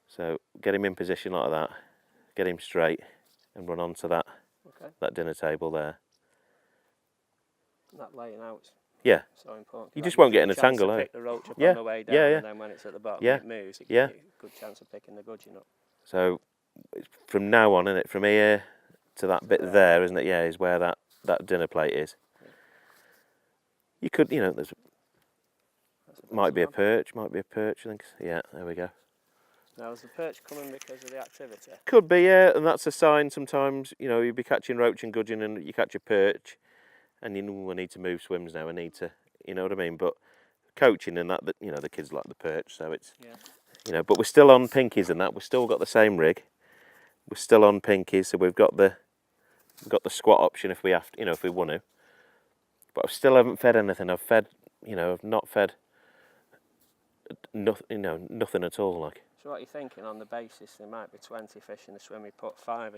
So get him in position like that, get him straight, and run onto that dinner table there. That laying out's so important. You just won't get in a tangle, to eh? pick the roach up on the way down, and then when it's at the bottom, it moves. You get a good chance of picking the gudgeon up. So it's from now on, isn't it? From here to that bit there, isn't it? Yeah, is where that dinner plate is. Yeah. You could, you know, might be a perch, I think. Yeah, there we go. Now, is the perch coming because of the activity? Could be, yeah, and that's a sign sometimes, you know, you'll be catching roach and gudgeon and you catch a perch and you know, I need to move swims now, I need to, you know what I mean? But coaching and that you know, the kids like the perch, so it's, you know, but we're still on pinkies and that, we've still got the same rig. We're still on pinkies, so we've got the squat option if we have to, you know, if we want to. But I still haven't fed anything. I've fed, you know, I've not fed nothing, you know, nothing at all, like. So what are you thinking on the basis there might be 20 fish in the swim, you put 5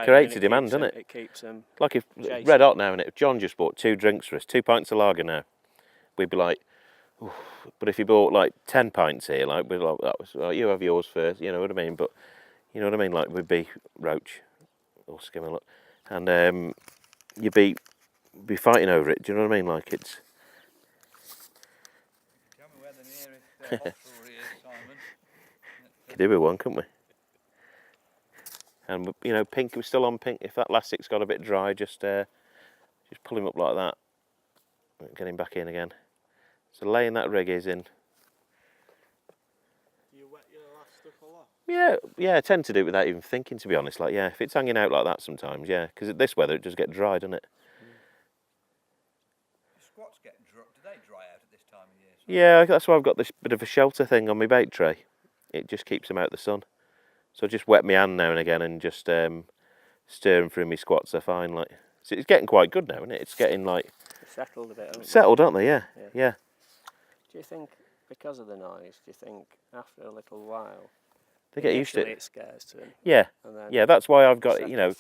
creates a demand, doesn't it? It keeps them like if chasing. red hot now, and if John just bought 2 drinks for us, 2 pints of lager now, we'd be like, oof. But if he bought like 10 pints here, like we'd like, that was like, you have yours first, you know what I mean? But you know what I mean, like we'd be roach or skimmer, look, and you'd be fighting over it. Do you know what I mean? Like it's. Tell me where the nearest hostelry is, Simon. Could do with one, couldn't we? And you know, pink. We're still on pink. If that elastic's got a bit dry, just pull him up like that. Get him back in again. So laying that rig is in. Do you wet your elastic a lot? Yeah, I tend to do it without even thinking, to be honest. Like, yeah, if it's hanging out like that sometimes, yeah, because at this weather it does get dry, doesn't it? The squats get do they dry out at this time of year? Yeah, that's why I've got this bit of a shelter thing on my bait tray. It just keeps them out the sun. So I just wet my hand now and again and just stir them through my squats. They're fine. Like, so it's getting quite good now, isn't it? It's getting like settled a bit. Settled, aren't they? Yeah. Do you think because of the noise? Do you think after a little while they get used to it? It scares to them. Yeah, yeah. That's why I've got, you know.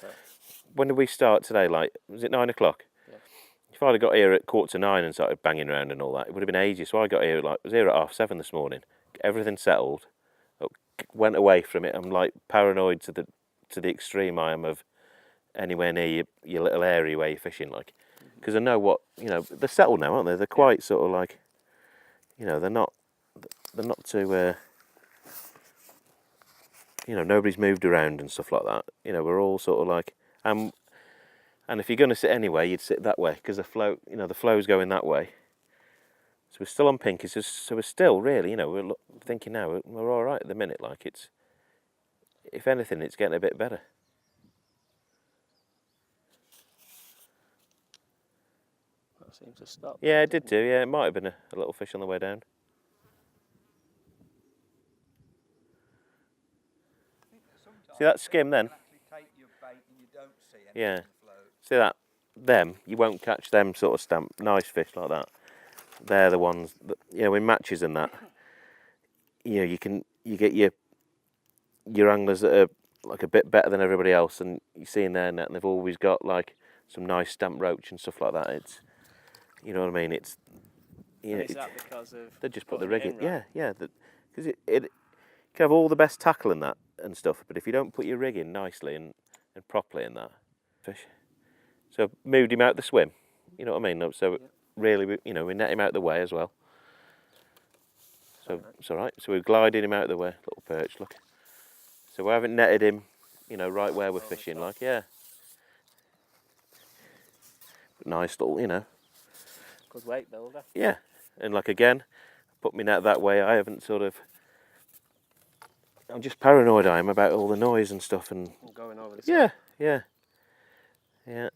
When did we start today? Like, was it 9 o'clock? Yeah. If I'd have got here at 8:45 and started banging around and all that, it would have been ages. So I got here I was here at 7:30 this morning. everything settled, went away from it. I'm like paranoid to the extreme I am of anywhere near your little area where you're fishing, like, because I know what, you know, they're settled now, aren't they? They're quite sort of like, you know, they're not too, you know, nobody's moved around and stuff like that. You know, we're all sort of like, and if you're going to sit anywhere, you'd sit that way because the flow, you know, the flow's going that way. So we're still on pink. It's just, so we're still really, you know, we're thinking now we're all right at the minute. Like it's, if anything, it's getting a bit better. That seems to stop. Yeah, it did do. Yeah, it might have been a little fish on the way down. See that skim then? Yeah. See that? Them, you won't catch them sort of nice fish like that. They're the ones that, you know, in matches and that, you know, you get your anglers that are like a bit better than everybody else, and you see in their net, and they've always got like some nice stamp roach and stuff like that. It's, you know what I mean? It's, you know, is that because of they just put the rig in? right? Yeah, because it you can have all the best tackle in that and stuff, but if you don't put your rig in nicely and properly in that fish, so moved him out the swim. You know what I mean? So really, you know, we net him out the way as well. So it's all right. So we're gliding him out the way, little perch. Look. So we haven't netted him, you know, right where we're fishing. Like, yeah. Nice little, you know. Good weight builder. Yeah, and like again, put me net that way. I haven't sort of. I'm just paranoid. I am about all the noise and stuff and. Going over the Yeah, side. yeah.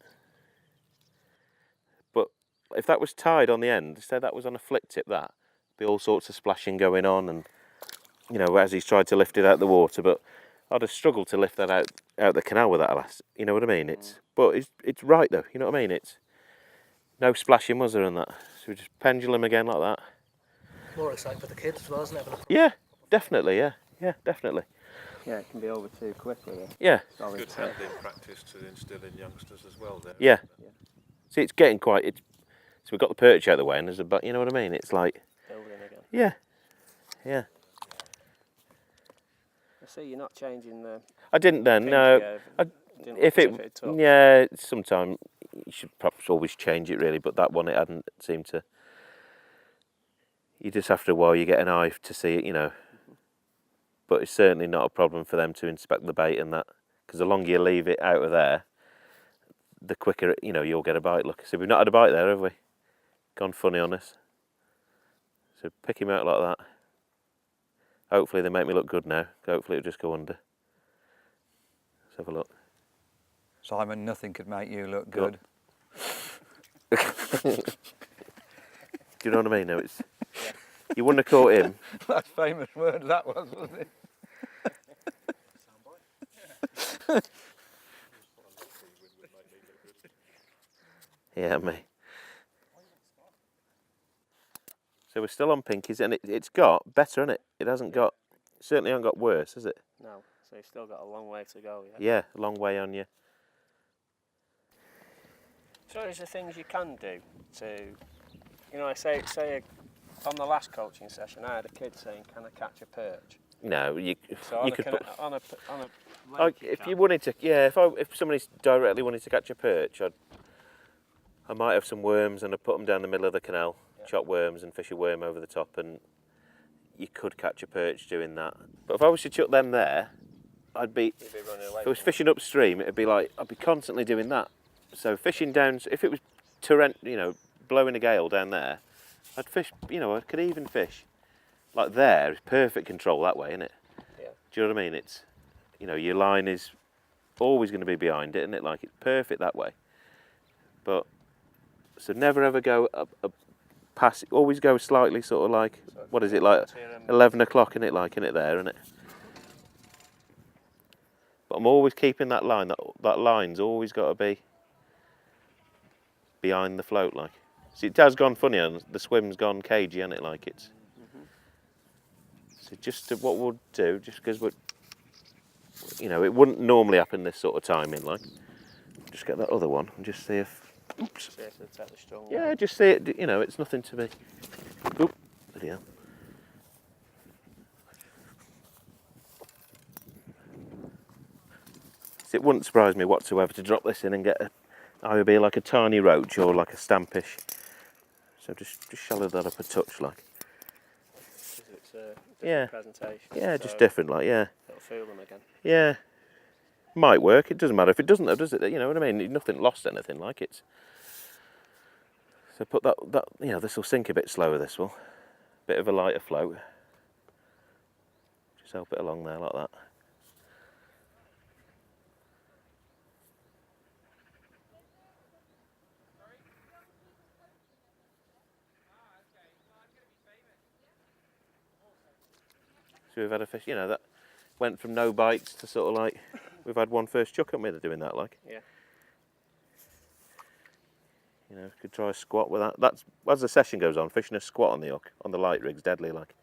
But if that was tied on the end, say that was on a flick tip, that'd be all sorts of splashing going on, and you know, as he's tried to lift it out of the water, but I'd have struggled to lift that out the canal with that last. You know what I mean? But it's right though. You know what I mean? It's. No splashing, was there, in that? So we just pendulum again like that. More exciting for the kids as well, isn't it? Yeah, definitely, yeah, definitely. Yeah, it can be over too quickly. Yeah. Good handling practice to instill in youngsters as well there. Yeah. See, it's getting quite, so we've got the perch out of the way and there's you know what I mean? It's like... Building again. Yeah. I see you're not changing the... I didn't then, no. Yeah, sometime you should perhaps always change it really, but that one it hadn't seemed to. You just after a while you get an eye to see it, you know. But it's certainly not a problem for them to inspect the bait and that, because the longer you leave it out of there, the quicker you know you'll get a bite. Look, so we've not had a bite there, have we? Gone funny on us. So pick him out like that. Hopefully they make me look good now. Hopefully it'll just go under. Let's have a look. Simon, nothing could make you look good. Do you know what I mean? No, it's you wouldn't have caught him. That's famous word that was, wasn't it? Yeah, me. So we're still on pinkies, and it's got better, isn't it? It hasn't got, certainly hasn't got worse, has it? No, so you've still got a long way to go, yeah? Yeah, a long way on you. So is there things you can do to, you know, I say on the last coaching session, I had a kid saying, "Can I catch a perch?" No, you could put on a like if you wanted to, yeah. If somebody directly wanted to catch a perch, I might have some worms and I'd put them down the middle of the canal, chop worms and fish a worm over the top, and you could catch a perch doing that. But if I was to chuck them there, I'd be running away. If I was fishing upstream, it'd be like I'd be constantly doing that. So fishing down, if it was you know, blowing a gale down there, I'd fish, you know, I could even fish. Like there, it's perfect control that way, isn't it? Yeah. Do you know what I mean? It's, you know, your line is always going to be behind it, isn't it? Like it's perfect that way. But, so never ever go up past, always go slightly sort of like, so what is it, like 11 o'clock, isn't it, like, isn't it there, isn't it? But I'm always keeping that line, that line's always got to be behind the float, like. See, it has gone funny, and the swim's gone cagey, hasn't it, like it's. So just what we'll do, just because we're, you know, it wouldn't normally happen this sort of timing, like. Just get that other one and just see if. Oops. See if they take the strong yeah, just see it. You know, it's nothing to be. Oop. Bloody hell. it wouldn't surprise me whatsoever to drop this in and get either be like a tiny roach or like a stampish. So just shallow that up a touch, like. It's a different presentation. Yeah, so just different, like, yeah. It'll fool them again. Yeah. Might work. It doesn't matter if it doesn't, though, does it? You know what I mean? Nothing lost anything, like it's. So put that you know, this will sink a bit slower. This will, bit of a lighter float. Just help it along there like that. So we've had a fish, you know, that went from no bites to sort of like, we've had one first chuck at me doing that, like. Yeah. You know, could try a squat with that. That's, as the session goes on, fishing a squat on the hook, on the light rig's deadly, like.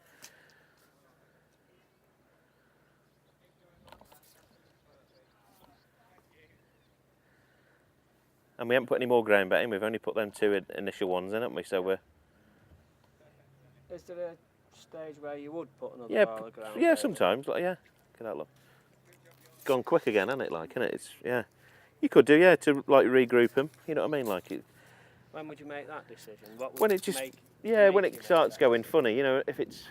And we haven't put any more ground bait in, we've only put them two initial ones in, haven't we? So we're... Is there a stage where you would put another pile of ground yeah, bait? sometimes, like, yeah. Look at that, look. Gone quick again, hasn't it, like, isn't it? It's, yeah. You could do, yeah, to, like, regroup them, you know what I mean? Like, it... When would you make that decision? What would when it just, make, yeah, when it starts going funny, you know, if it's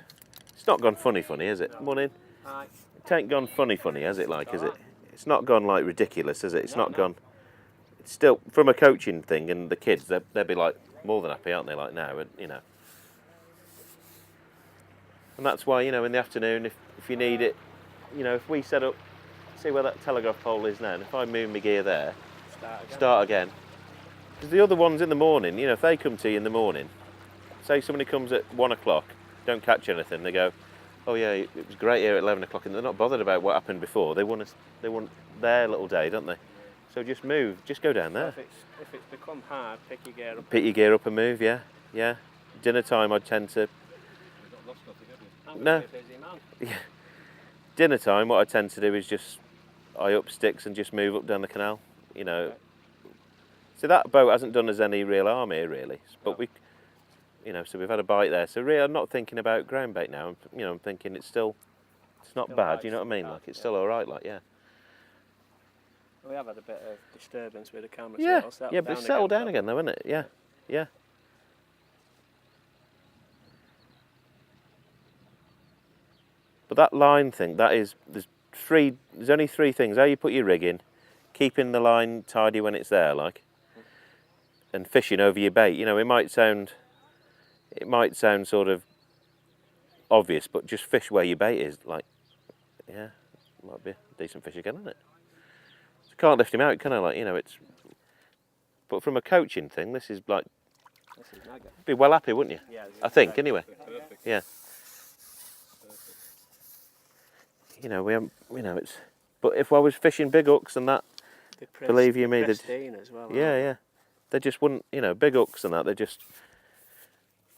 not gone funny, is it? No. Morning. Hi. It ain't gone funny, has it, like, is it? It's not gone, like, ridiculous, is it? It's not gone, it's still, from a coaching thing, and the kids, they'll be, like, more than happy, aren't they, like, now, and, you know. And that's why, you know, in the afternoon, if you need it, you know, if we set up, see where that telegraph pole is now, and if I move my gear there, start again. Because the other ones in the morning, you know, if they come to you in the morning, say somebody comes at 1 o'clock, don't catch anything, they go, oh yeah, it was great here at 11 o'clock, and they're not bothered about what happened before. They want their little day, don't they? So just move, just go down there. So if it's become hard, pick your gear up. Pick your gear up and move, yeah, yeah. Dinner time, I tend to. No. Yeah. Dinner time, what I tend to do is just eye up sticks and just move up down the canal. You know. Okay. So that boat hasn't done us any real harm here, really. But we, you know, so we've had a bite there. So really, I'm not thinking about ground bait now. I'm thinking it's not bad. Right, you know what I mean? Like it's still all right. Like yeah. We have had a bit of disturbance with the camera. Yeah, so yeah, but it's settled down again, though, isn't it? Yeah, yeah. But that line thing, there's only three things: how you put your rig in, keeping the line tidy when it's there, like, and fishing over your bait. You know, it might sound sort of obvious, but just fish where your bait is. Like, yeah, might be a decent fish again, isn't it? So can't lift him out, can I? Like, you know, it's. But from a coaching thing, this is like. This is mega. Be well happy, wouldn't you? Yeah. I think, anyway. Perfect. Yeah. You know, we haven't, you know, it's, but if I was fishing big hooks and that, believe you me, as well, yeah, they just wouldn't, you know, big hooks and that, they just,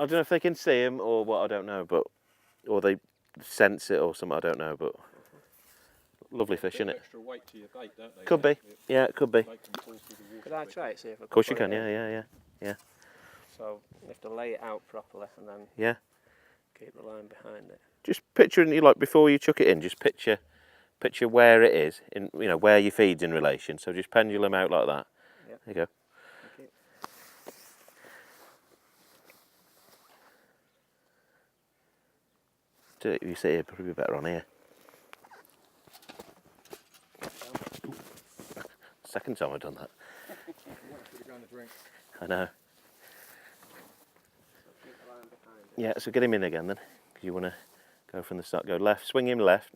I don't know if they can see them or what, I don't know, but, or they sense it or something, I don't know, but lovely fish, isn't it? Extra weight to your bait, don't they? Could be, yeah, it could be. Could I try it, see if I can? Of course you can, yeah. So you have to lay it out properly and then keep the line behind it. Just picturing you like before you chuck it in. Just picture where it is in, you know, where your feed's in relation. So just pendulum out like that. Yep. There you go. Thank you. Do it. You sit here, probably better on here. Second time I've done that. I know. Yeah, so get him in again then, because you want to go from the start. Go left, swing him left.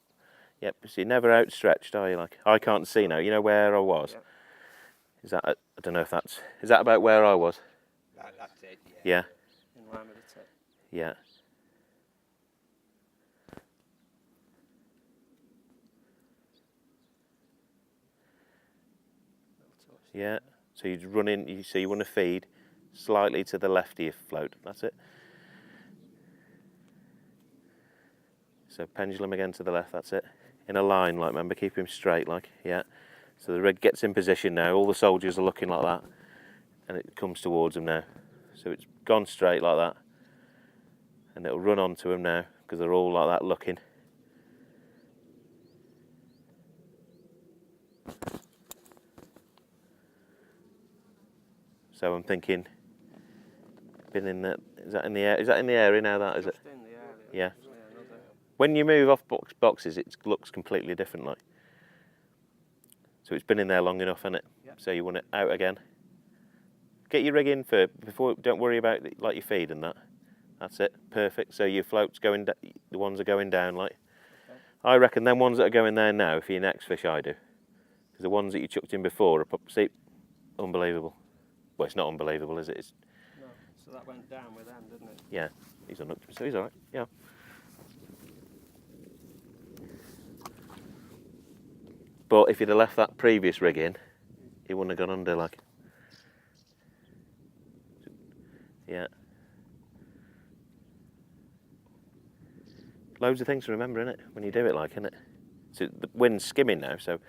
Yep, so you're never outstretched, are you? Like, I can't see now. You know where I was? Yep. Is that, I don't know if that's, is that about where I was? That's it, Yeah. In line with the tip. Yeah. Yeah, so you run in, so you want to feed slightly to the left of your float, that's it. So pendulum again to the left, that's it. In a line, like, remember, keep him straight, like, yeah. So the rig gets in position now, all the soldiers are looking like that, and it comes towards them now. So it's gone straight like that, and it'll run onto them now, because they're all like that looking. So I'm thinking, been in the, is that in the air? Is that in the area now? That is it? Just in the area. Yeah. Another. When you move off boxes, it looks completely different, like. So it's been in there long enough, hasn't it? Yeah. So you want it out again. Get your rig in first before. Don't worry about like your feed and that. That's it. Perfect. So your float's going. The ones are going down, like. Okay. I reckon them ones that are going there now, for your next fish, I do. Because the ones that you chucked in before are see, unbelievable. Well, it's not unbelievable, is it? It's, no. So that went down with them, didn't it? yeah. He's unhooked, so he's all right. Yeah. But if you'd have left that previous rig in, he wouldn't have gone under, like. Yeah. Loads of things to remember, innit, when you do it, like, innit? So the wind's skimming now, so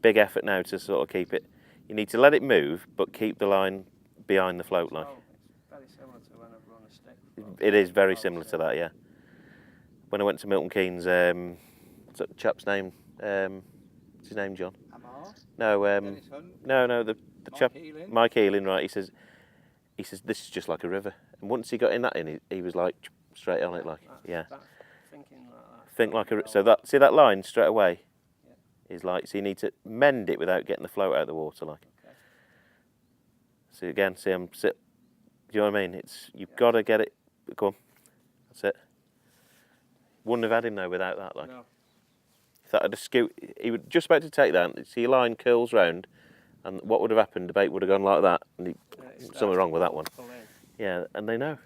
big effort now to sort of keep it. You need to let it move, but keep the line behind the float, like. Oh, it's very similar to when I've run a stick float. It is very similar to that, yeah. When I went to Milton Keynes, what's that chap's name? What's his name, John? Amar? No, Dennis Hunt? no, the Mike chap, Healing? Mike Healing, right? He says, this is just like a river. And once he got in that in, he was like straight on it, like, yeah. Thinking like that. Think like a, so that, see that line straight away is like, so you need to mend it without getting the float out of the water, like. Okay. So again, see, do you know what I mean? It's, you've got to get it, go on, that's it. Wouldn't have had him though without that, like. No. If that had a scoot, he was just about to take that, see your line curls round, and what would have happened, the bait would have gone like that, and something wrong with that one. Yeah, and they know.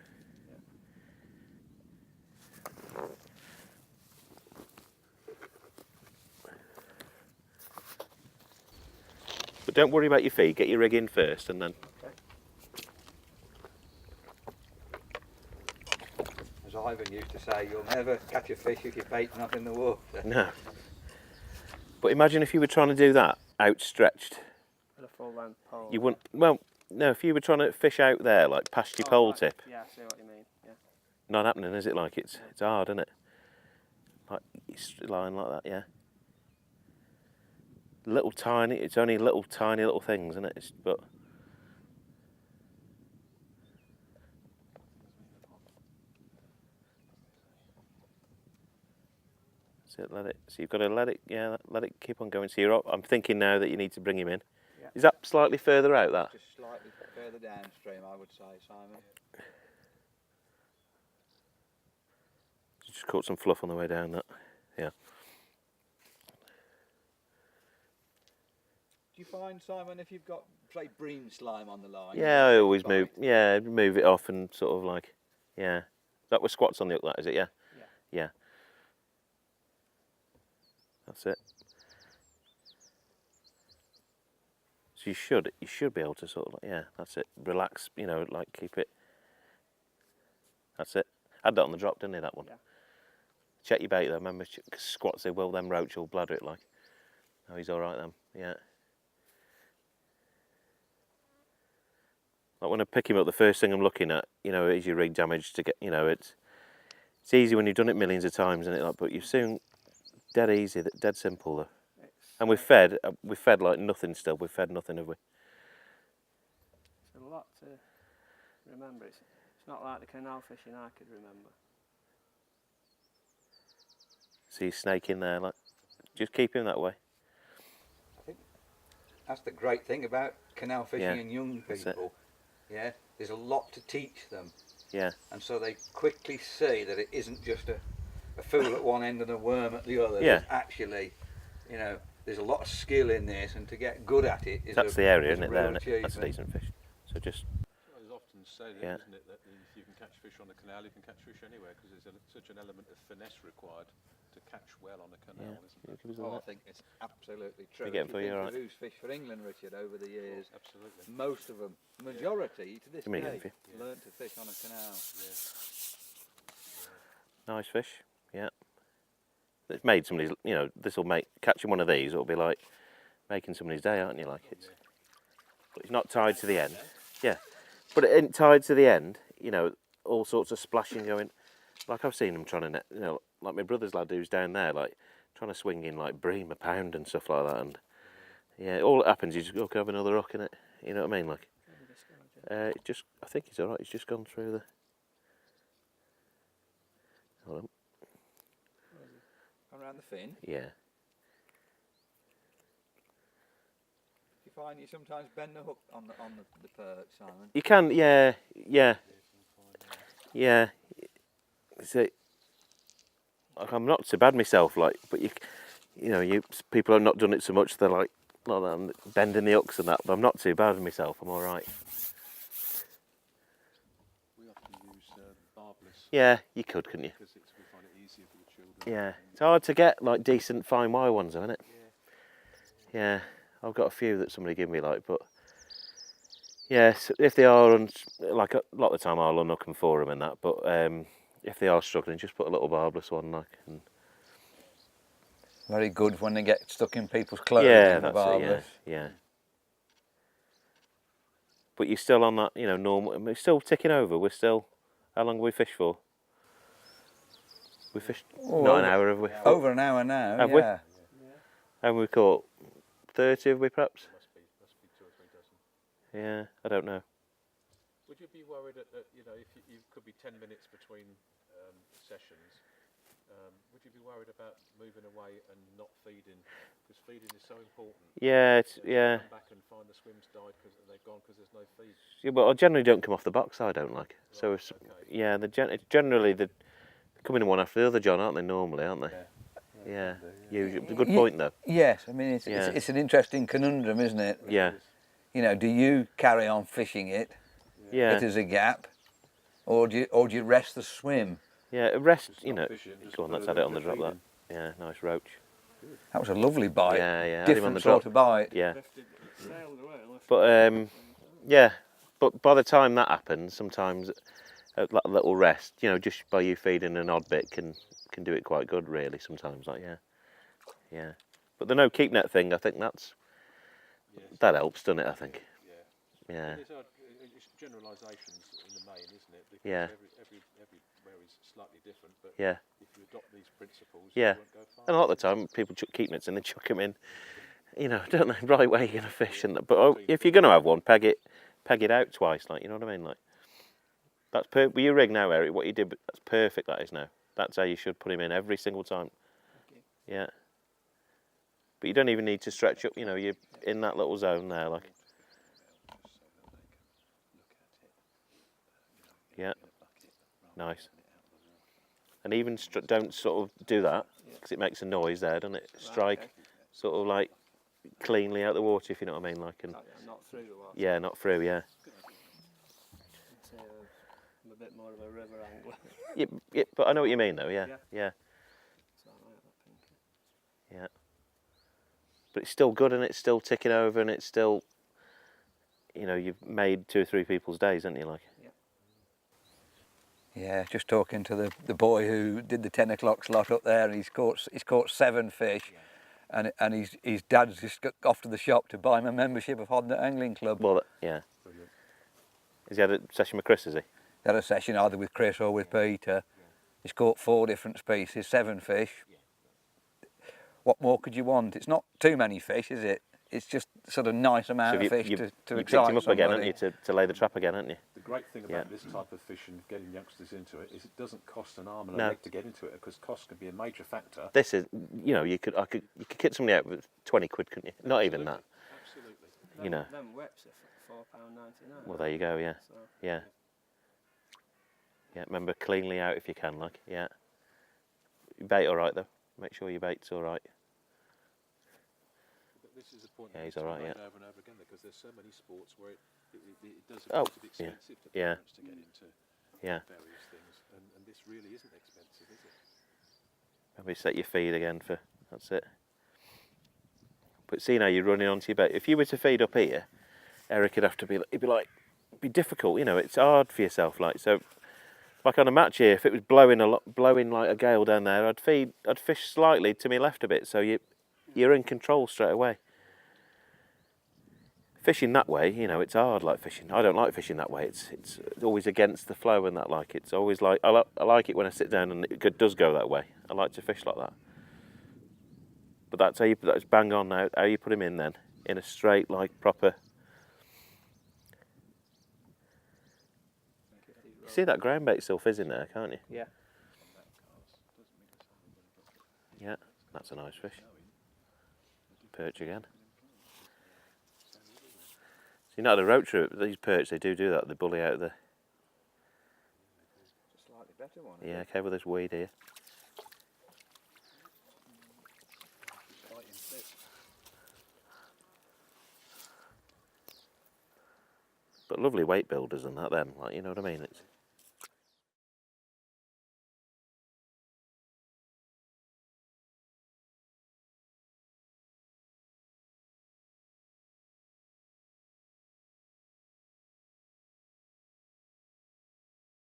But don't worry about your feed, get your rig in first and then... As Ivan used to say, you'll never catch a fish if your bait's not in the water. No. But imagine if you were trying to do that outstretched. With a full length pole. You wouldn't, well, no, if you were trying to fish out there, like past your pole tip. Yeah, I see what you mean, yeah. Not happening, is it? Like, it's hard, isn't it? Like, line like that, yeah. Little tiny, it's only little tiny little things, isn't it? But so let it. So you've got to let it. Yeah, let it keep on going. So you're up. I'm thinking now that you need to bring him in. Yeah. Is that slightly further out? That. Just slightly further downstream, I would say, Simon. Just caught some fluff on the way down. That. Yeah. Do you find, Simon, if you've got, say, bream slime on the line? Yeah, I always move. Yeah, move it off and sort of like, yeah. That was squats on the hook. That is it. Yeah. Yeah. Yeah. That's it. So you should be able to sort of like, yeah, that's it. Relax, you know, like keep it. That's it. Had that on the drop, didn't he? That one. Yeah. Check your bait though. Remember, squats. They will. Them roach will bladder it like. Oh, he's all right then. Yeah. Like when I pick him up, the first thing I'm looking at, you know, is your rig damage to get, you know, it's easy when you've done it millions of times, isn't it? Like, but you soon, dead easy, dead simple though. And we've fed like nothing still. We've fed nothing, have we? It's a lot to remember. It's not like the canal fishing I could remember. See snake in there, like, just keep him that way. I think that's the great thing about canal fishing and young people. Yeah, there's a lot to teach them. Yeah. And so they quickly see that it isn't just a fool at one end and a worm at the other. Yeah. There's actually, you know, there's a lot of skill in this, and to get good at it is that's the area, isn't it? There, isn't isn't it? That's a decent fish. So just. Well, it's often said, isn't it, that if you can catch fish on the canal, you can catch fish anywhere, because there's such an element of finesse required to catch well on a canal, isn't there? Oh, I think it's absolutely true. You're getting for you, all right. Who's fished for England, Richard, over the years? Oh, absolutely. Most of them, majority to this Give me day, again for you. learn to fish on a canal. Nice fish. Yeah. It's made somebody's. You know, this will make catching one of these. It'll be like making somebody's day, aren't you? Like it's. But it's not tied to the end. Yeah. But it ain't tied to the end. You know, all sorts of splashing going. Like I've seen them trying to net. You know, like my brother's lad who's down there, like trying to swing in like bream a pound and stuff like that. And yeah, all that happens is you just go have another hook in it. You know what I mean? Like. I think he's all right. He's just gone through the. Hold on. Come around the fin. Yeah. You find you sometimes bend the hook on the perch, Simon? You can, yeah. So, like, I'm not so bad myself, like, but people have not done it so much. They're like, not that I'm bending the hooks and that, but I'm not too bad myself. I'm all right. We often use barbless. Yeah, you could, couldn't you? Because we find it easier for the children. Yeah, it's hard to get like decent fine wire ones, isn't it? Yeah, I've got a few that somebody gave me, like, but yeah, so if they are, like a lot of the time I'll unhook them for them and that, but if they are struggling, just put a little barbless one, like. And very good when they get stuck in people's clothes. Yeah, in the that's it. barbless. Yeah. But you're still on that, normal. We're still ticking over. We're still. How long have we fished for? We fished not an hour, have we? Over an hour now. Have we? And we caught 30, have we perhaps? Must be 2 or 3 dozen. Yeah, I don't know. Would you be worried that if you could be 10 minutes between sessions? Would you be worried about moving away and not feeding? Because feeding is so important. Yeah, Come back and find the swims died because they've gone because there's no feed. Yeah, well, I generally don't come off the box. I don't like. Right, So it's, okay. yeah, generally they're coming one after the other, John, aren't they? Normally, aren't they? Yeah. Usually. Good point though. Yes, I mean it's an interesting conundrum, isn't it? Yeah. Do you carry on fishing it? Yeah. It is a gap, or do you rest the swim? Yeah, rest. Just Go on, put let's a add it little on the bit of drop. feed That. Yeah, nice roach. That was a lovely bite. Yeah. Different sort of bite. Yeah. Sailed away, left But yeah. But by the time that happens, sometimes a little rest, just by you feeding an odd bit can do it quite good, really. Sometimes, like yeah. But the no keep net thing, I think that helps, doesn't it? I think. Yeah. It's generalisations in the main, isn't it? Because Yeah. everywhere is slightly different, but Yeah. if you adopt these principles, Yeah. you won't go far. And a lot of the time, people chuck keep nets and they chuck them in, don't they? Right where you're going to fish. But if you're going to have one, peg it out twice, like, you know what I mean? Like, that's with your rig now, Eric, what you did, that's perfect, that is now. That's how you should put him in every single time. Yeah. But you don't even need to stretch up, you're in that little zone there, like. Yeah. Nice. And even don't sort of do that, because it makes a noise there, doesn't it? Strike sort of like cleanly out the water, if you know what I mean, like. And not through the water. yeah, not through, yeah. I'm a bit more of a river angler. Yeah, but I know what you mean though, yeah. So I like that pink. Yeah. But it's still good and it's still ticking over and it's still, you've made 2 or 3 people's days, haven't you, like? Yeah, just talking to the boy who did the 10 o'clock slot up there, and he's caught 7 fish, and his dad's just got off to the shop to buy him a membership of Hodnet Angling Club. Well, yeah. Brilliant. Has he had a session with Chris, has he? He had a session either with Chris or with Peter. He's caught 4 different species, 7 fish. What more could you want? It's not too many fish, is it? It's just sort of nice amount of fish to you excite picked him up somebody. again, haven't you, to lay the trap again, haven't you? The great thing about this type of fishing, getting youngsters into it, is it doesn't cost an arm and No. a leg to get into it, because cost can be a major factor. This is, you could kit somebody out with 20 quid, couldn't you? Not even that. Absolutely. Them whips are £4.99. Well, there you go, yeah. So, Yeah. Yeah, remember, cleanly out if you can, like, yeah. Your bait all right, though. Make sure your bait's all right. But this is a point Yeah, that he's needs to be all right, made yeah. over and over again, because there's so many sports where it does Oh, appear to be expensive to yeah. parents to get into Yeah. various things, and this really isn't expensive, is it? Maybe set your feed again that's it. But see now you're running onto your bait. If you were to feed up here, Eric would have to it'd be difficult, it's hard for yourself, like, so, like on a match here, if it was blowing like a gale down there, I'd fish slightly to my left a bit, so you're in control straight away. Fishing that way, it's hard, like fishing. I don't like fishing that way. It's always against the flow and that, like, it's always like, I like it when I sit down and it does go that way. I like to fish like that. But that's bang on now, how you put him in then, in a straight, like, proper. You see that ground bait still fizzing there, can't you? Yeah. Yeah, that's a nice fish. Perch again. So you know the roach trip, these perch, they do that, they bully out of the... It's a slightly better one. Yeah, okay with this weed here. But lovely weight builders and that then, like, you know what I mean? It's